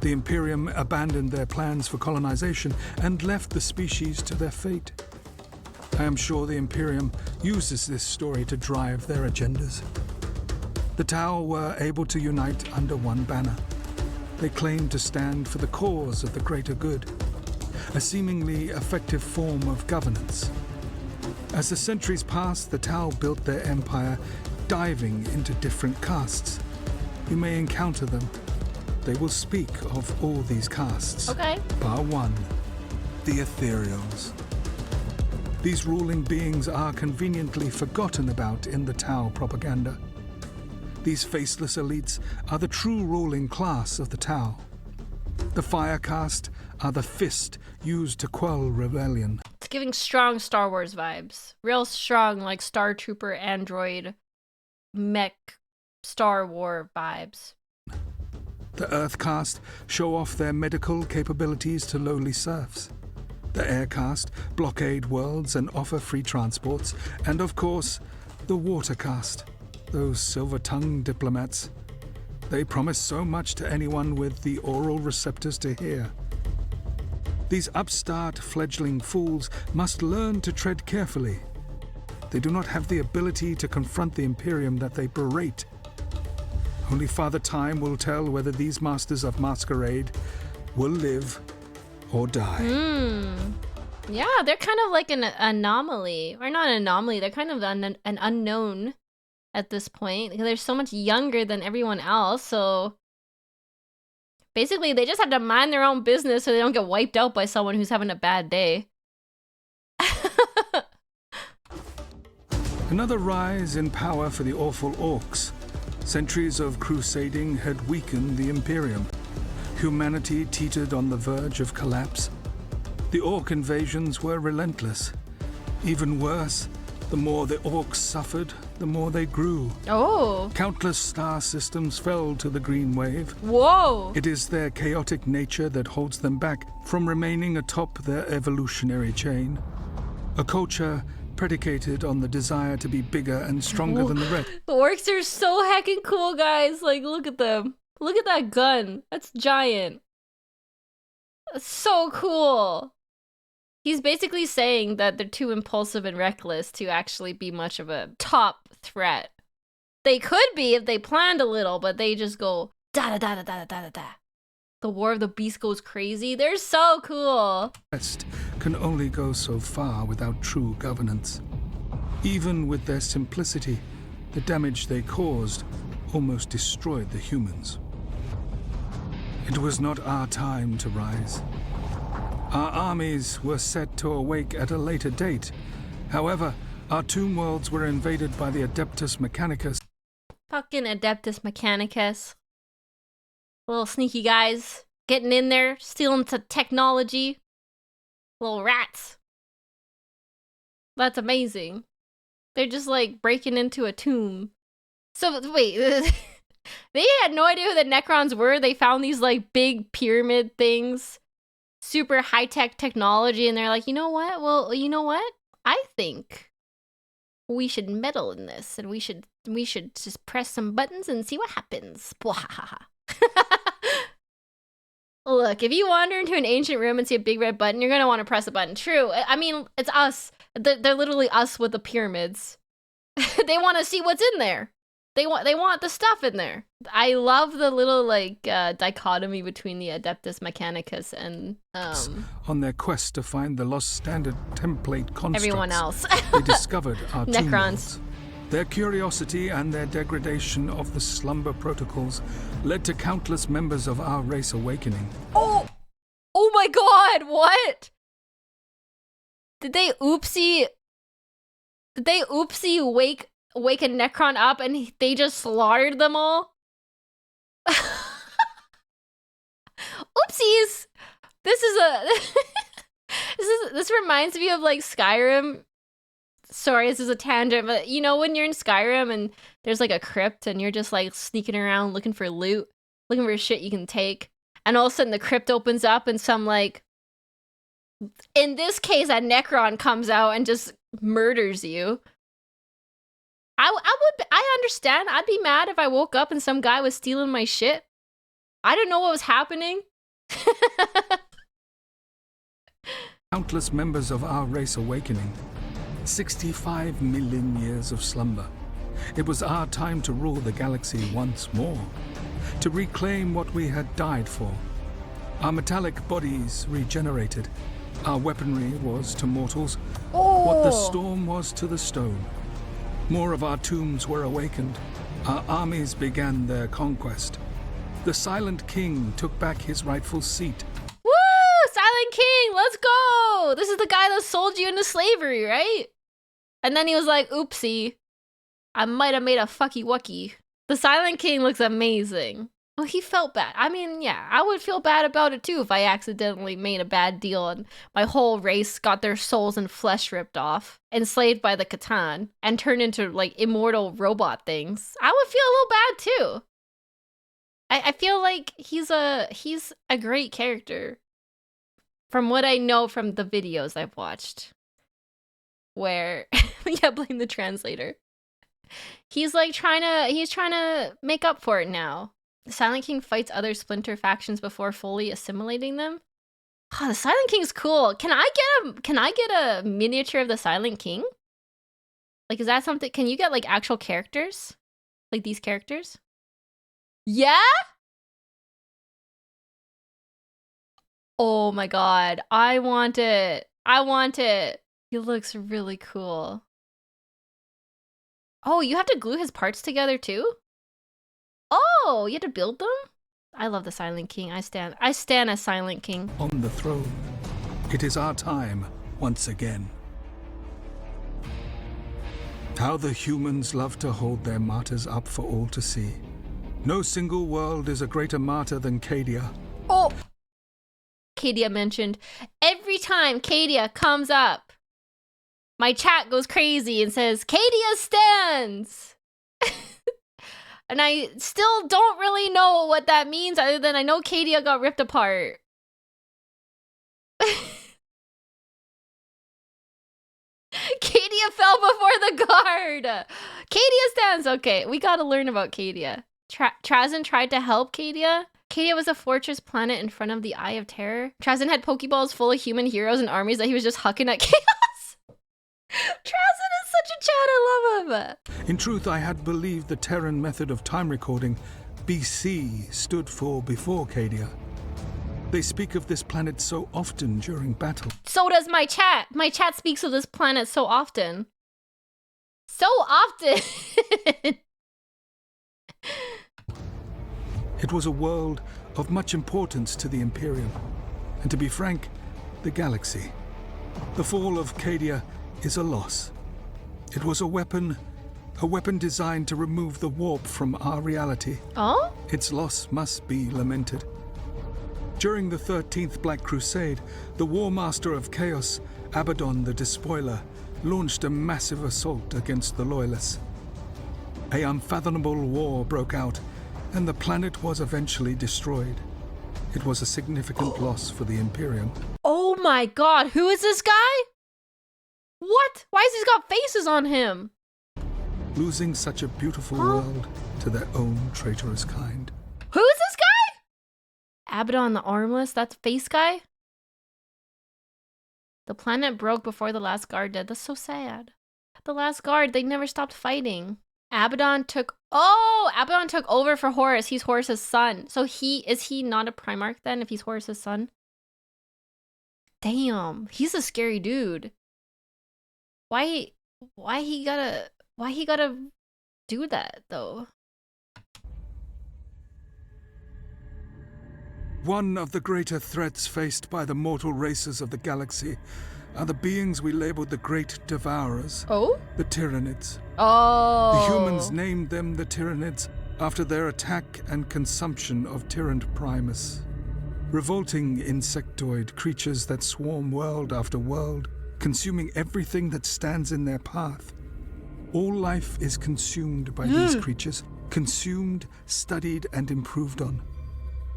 The Imperium abandoned their plans for colonization and left the species to their fate. I am sure the Imperium uses this story to drive their agendas. The Tau were able to unite under one banner. They claimed to stand for the cause of the greater good, a seemingly effective form of governance. As the centuries passed, the Tau built their empire, diving into different castes. You may encounter them. They will speak of all these castes. Okay. Bar 1, the Ethereals. These ruling beings are conveniently forgotten about in the Tau propaganda. These faceless elites are the true ruling class of the Tau. The Fire caste are the fist used to quell rebellion. It's giving strong Star Wars vibes. Real strong, like Star Trooper, android, mech, Star War vibes. The Earth caste show off their medical capabilities to lowly serfs. The Air caste blockade worlds and offer free transports. And of course, the Water caste, those silver-tongued diplomats. They promise so much to anyone with the oral receptors to hear. These upstart fledgling fools must learn to tread carefully. They do not have the ability to confront the Imperium that they berate. Only Father Time will tell whether these masters of masquerade will live or die. Yeah, they're kind of like an anomaly. Or not an anomaly, they're kind of an unknown at this point. Because they're so much younger than everyone else, so... Basically, they just have to mind their own business so they don't get wiped out by someone who's having a bad day. Another rise in power for the awful Orks. Centuries of crusading had weakened the Imperium. Humanity teetered on the verge of collapse. The Ork invasions were relentless. Even worse, the more the Orks suffered, the more they grew. Oh. Countless star systems fell to the Green Wave. Whoa. It is their chaotic nature that holds them back from remaining atop their evolutionary chain. A culture predicated on the desire to be bigger and stronger than the rest. The orcs are so heckin' cool, guys. Like, look at them. Look at that gun. That's giant. That's so cool. He's basically saying that they're too impulsive and reckless to actually be much of a top threat. They could be if they planned a little, but they just go da da da da da da da da. The War of the Beast goes crazy. They're so cool. Rest can only go so far without true governance. Even with their simplicity, the damage they caused almost destroyed the humans. It was not our time to rise. Our armies were set to awake at a later date. However, our tomb worlds were invaded by the Adeptus Mechanicus. Fucking Adeptus Mechanicus. Little sneaky guys. Getting in there, stealing some technology. Little rats. That's amazing. They're just like breaking into a tomb. So, wait. They had no idea who the Necrons were. They found these like big pyramid things. Super high-tech technology, and they're like, you know what? Well, you know what? I think we should meddle in this, and we should just press some buttons and see what happens. Look, if you wander into an ancient room and see a big red button, you're gonna want to press a button. True. I mean, it's us. They're literally us with the pyramids. They want to see what's in there. They want the stuff in there. I love the little like dichotomy between the Adeptus Mechanicus and on their quest to find the lost standard template constructs. Everyone else. They discovered our tomb Necrons. worlds. Their curiosity and their degradation of the slumber protocols led to countless members of our race awakening. Oh my god, what? Did they oopsie wake a Necron up and they just slaughtered them all? Oopsies! This reminds me of like Skyrim. Sorry, this is a tangent, but you know when you're in Skyrim and there's like a crypt and you're just like sneaking around looking for loot, looking for shit you can take, and all of a sudden the crypt opens up and some like, in this case, a Necron comes out and just murders you. I understand. I'd be mad if I woke up and some guy was stealing my shit. I didn't know what was happening. Countless members of our race awakening. 65 million years of slumber. It was our time to rule the galaxy once more. To reclaim what we had died for. Our metallic bodies regenerated. Our weaponry was to mortals what the storm was to the stone. More of our tombs were awakened. Our armies began their conquest. The Silent King took back his rightful seat. Woo! Silent King, let's go! This is the guy that sold you into slavery, right? And then he was like, oopsie. I might have made a fucky wucky. The Silent King looks amazing. Well, he felt bad. I mean, yeah, I would feel bad about it too if I accidentally made a bad deal and my whole race got their souls and flesh ripped off, enslaved by the Catan, and turned into like immortal robot things. I would feel a little bad too. I feel like he's a great character. From what I know from the videos I've watched. Where, yeah, blame the translator. He's trying to make up for it now. The Silent King fights other splinter factions before fully assimilating them. Oh, the Silent King's cool. Can I get a miniature of the Silent King? Like, is that something? Can you get like actual characters? Like these characters? Yeah? Oh my god. I want it. He looks really cool. Oh, you have to glue his parts together too? Oh, you had to build them? I love the Silent King. I stand a Silent King. On the throne, it is our time once again. How the humans love to hold their martyrs up for all to see. No single world is a greater martyr than Cadia. Oh! Cadia mentioned. Every time Cadia comes up, my chat goes crazy and says, Cadia stands! And I still don't really know what that means other than I know Cadia got ripped apart. Cadia Cadia fell before the guard. Cadia stands. Okay, we gotta learn about Cadia. Trazyn tried to help Cadia. Cadia was a fortress planet in front of the Eye of Terror. Trazyn had Pokeballs full of human heroes and armies that he was just hucking at chaos. Trazyn is such a chat. I love him. In truth, I had believed the Terran method of time recording, BC, stood for before Cadia. They speak of this planet so often during battle. So does my chat. My chat speaks of this planet so often. So often. It was a world of much importance to the Imperium, and to be frank, the galaxy. The fall of Cadia is a loss. It was a weapon designed to remove the warp from our reality. Oh? Its loss must be lamented. During the 13th Black Crusade, the War Master of Chaos, Abaddon the Despoiler, launched a massive assault against the Loyalists. A unfathomable war broke out, and the planet was eventually destroyed. It was a significant loss for the Imperium. Oh my god, who is this guy? What? Why has he got faces on him? Losing such a beautiful world to their own traitorous kind. Who is this guy? Abaddon the Armless, that's face guy? The planet broke before the last guard did. That's so sad. The last guard, they never stopped fighting. Abaddon took over for Horus. He's Horus's son. So is he not a Primarch then if he's Horus's son? Damn, he's a scary dude. Why he gotta do that though? One of the greater threats faced by the mortal races of the galaxy are the beings we labeled the Great Devourers. Oh? The Tyranids. Oh. The humans named them the Tyranids after their attack and consumption of Tyrant Primus. Revolting insectoid creatures that swarm world after world, consuming everything that stands in their path. All life is consumed by these creatures, consumed, studied, and improved on.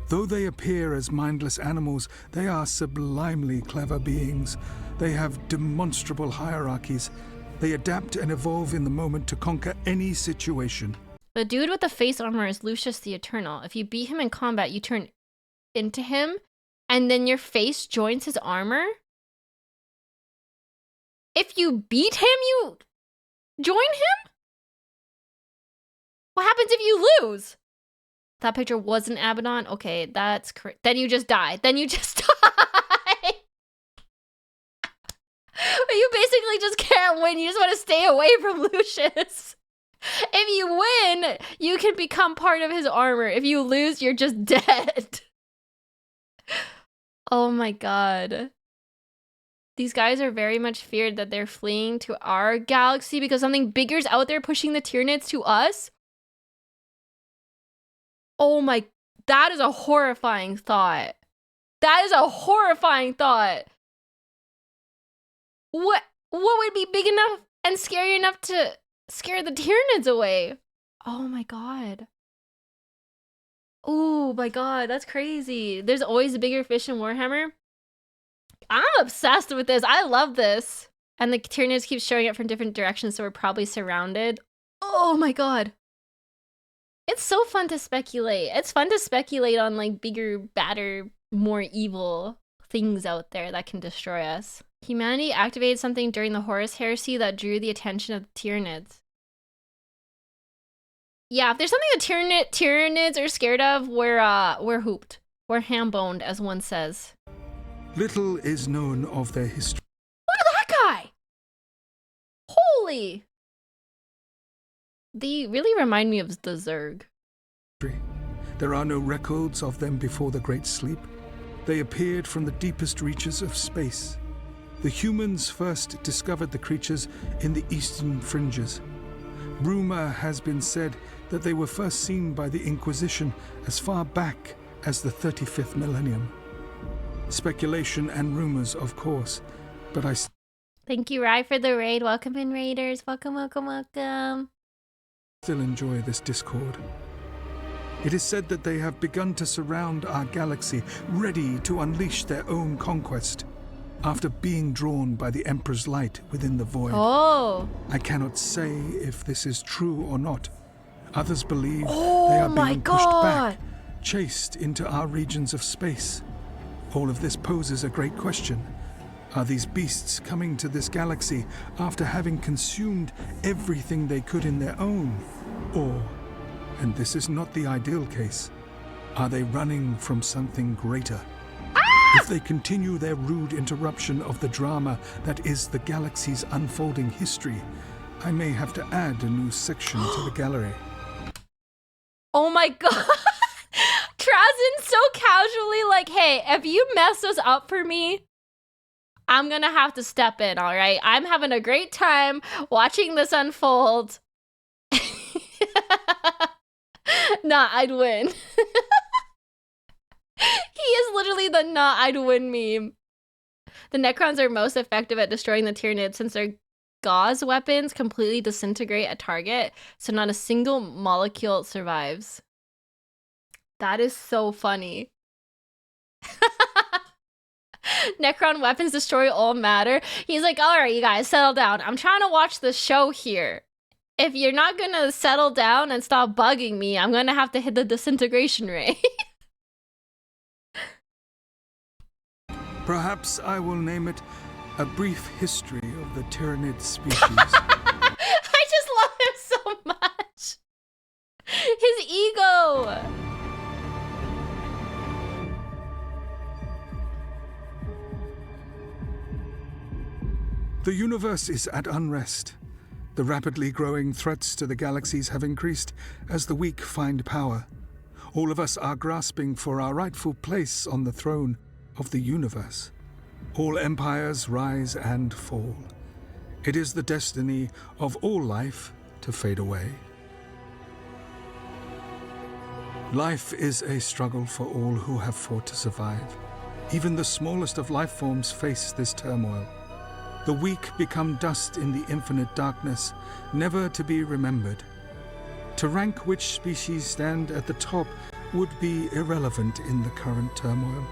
Though they appear as mindless animals, they are sublimely clever beings. They have demonstrable hierarchies. They adapt and evolve in the moment to conquer any situation. The dude with the face armor is Lucius the Eternal. If you beat him in combat, you turn into him, and then your face joins his armor. If you beat him, you join him? What happens if you lose? That picture wasn't Abaddon? Okay, that's correct. Then you just die. Then you just die. You basically just can't win. You just want to stay away from Lucius. If you win, you can become part of his armor. If you lose, you're just dead. Oh my god. These guys are very much feared that they're fleeing to our galaxy because something bigger's out there pushing the Tyranids to us. Oh my, that is a horrifying thought. That is a horrifying thought. What would be big enough and scary enough to scare the Tyranids away? Oh my god. Oh my god, that's crazy. There's always a bigger fish in Warhammer. I'm obsessed with this. I love this. And the Tyranids keep showing up from different directions, so we're probably surrounded. Oh my god. It's so fun to speculate. It's fun to speculate on like bigger, badder, more evil things out there that can destroy us. Humanity activated something during the Horus Heresy that drew the attention of the Tyranids. Yeah, if there's something the Tyranids are scared of, we're hooped. We're ham-boned, as one says. Little is known of their history. Look at that guy! Holy! They really remind me of the Zerg. There are no records of them before the Great Sleep. They appeared from the deepest reaches of space. The humans first discovered the creatures in the eastern fringes. Rumor has been said that they were first seen by the Inquisition as far back as the 35th millennium. Speculation and rumors, of course, but I... Thank you, Rai, for the raid. Welcome in, Raiders. Welcome, welcome, welcome. Still enjoy this discord. It is said that they have begun to surround our galaxy, ready to unleash their own conquest. after being drawn by the Emperor's light within the void. Oh. I cannot say if this is true or not. Others believe Oh they are my being pushed God. back, chased into our regions of space. All of this poses a great question. Are these beasts coming to this galaxy after having consumed everything they could in their own? Or, and this is not the ideal case, are they running from something greater? If they continue their rude interruption of the drama that is the galaxy's unfolding history, I may have to add a new section to the gallery. Oh my God. Trazin so casually like, hey, if you mess this up for me, I'm gonna have to step in, all right? I'm having a great time watching this unfold. Nah, I'd win. He is literally the nah, I'd win meme. The Necrons are most effective at destroying the Tyranids since their gauze weapons completely disintegrate a target, so not a single molecule survives. That is so funny. Necron weapons destroy all matter. He's like, all right, you guys, settle down. I'm trying to watch the show here. If you're not gonna settle down and stop bugging me, I'm gonna have to hit the disintegration ray. Perhaps I will name it A Brief History of the Tyranid Species. I just love him so much. His ego. The universe is at unrest. The rapidly growing threats to the galaxies have increased as the weak find power. All of us are grasping for our rightful place on the throne of the universe. All empires rise and fall. It is the destiny of all life to fade away. Life is a struggle for all who have fought to survive. Even the smallest of life forms face this turmoil. The weak become dust in the infinite darkness, never to be remembered. To rank which species stand at the top would be irrelevant in the current turmoil.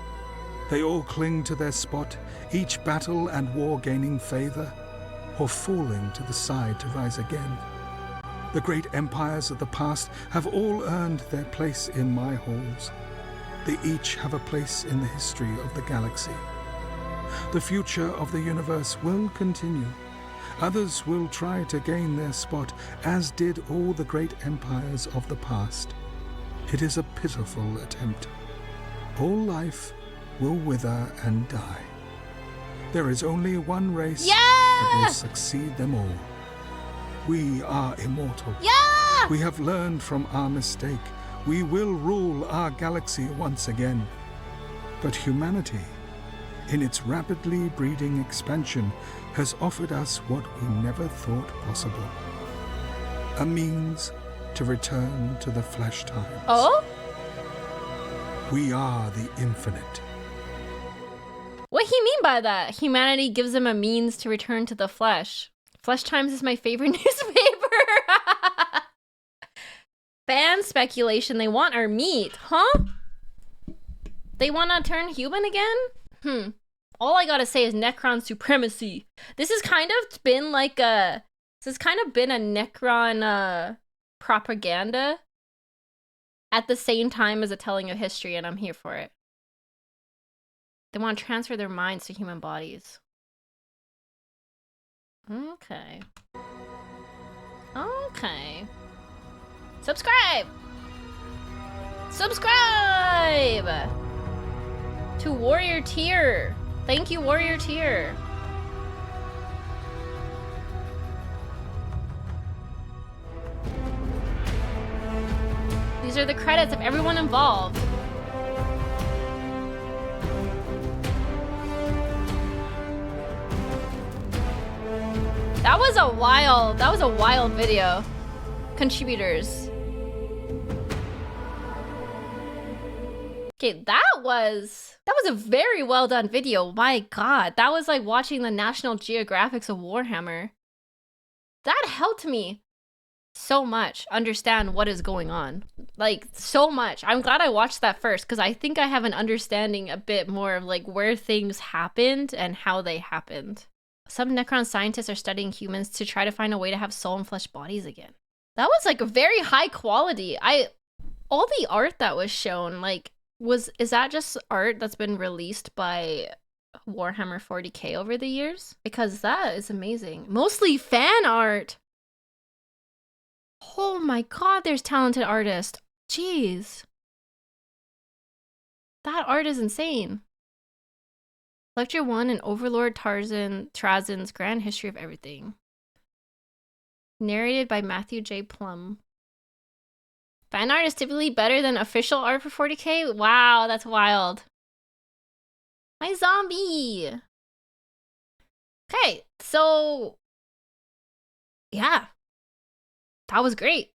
They all cling to their spot, each battle and war gaining favor, or falling to the side to rise again. The great empires of the past have all earned their place in my halls. They each have a place in the history of the galaxy. The future of the universe will continue. Others will try to gain their spot, as did all the great empires of the past. It is a pitiful attempt. All life will wither and die. There is only one race that will succeed them all. We are immortal. Yeah! We have learned from our mistake. We will rule our galaxy once again. But humanity, in its rapidly breeding expansion, has offered us what we never thought possible. A means to return to the flesh times. Oh? We are the infinite. What he mean by that? Humanity gives them a means to return to the flesh. Flesh Times is my favorite newspaper. Fan speculation, they want our meat, huh? They want to turn human again? All I gotta say is Necron supremacy. This has kind of been like a... This has kind of been a Necron propaganda at the same time as a telling of history, and I'm here for it. They want to transfer their minds to human bodies. Okay. Okay. Subscribe! Subscribe! To Warrior Tier. Thank you, Warrior Tier. These are the credits of everyone involved. That was a wild video. Contributors. Okay, that was a very well done video. My God, that was like watching the National Geographics of Warhammer. That helped me. so much understand what is going on. Like, so much. I'm glad I watched that first, because I think I have an understanding a bit more of like where things happened and how they happened. Some Necron scientists are studying humans to try to find a way to have soul and flesh bodies again. That was like very high quality. All the art that was shown, like, is that just art that's been released by Warhammer 40k over the years? Because that is amazing. Mostly fan art. Oh my god, there's talented artists. Jeez. That art is insane. Lecture 1 and Overlord Trazin's Grand History of Everything. Narrated by Matthew J. Plum. Fan art is typically better than official art for 40k? Wow, that's wild. My zombie! Okay, so... yeah. That was great.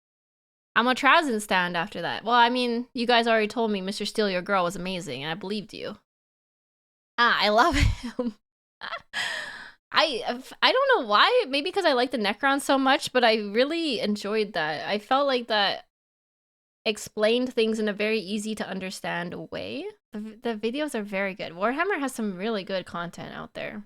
I'm a Trazin stand after that. Well, I mean, you guys already told me Mr. Steal Your Girl was amazing, and I believed you. I love him. I don't know why. Maybe because I like the Necron so much, but I really enjoyed that. I felt like that explained things in a very easy to understand way. The videos are very good. Warhammer has some really good content out there.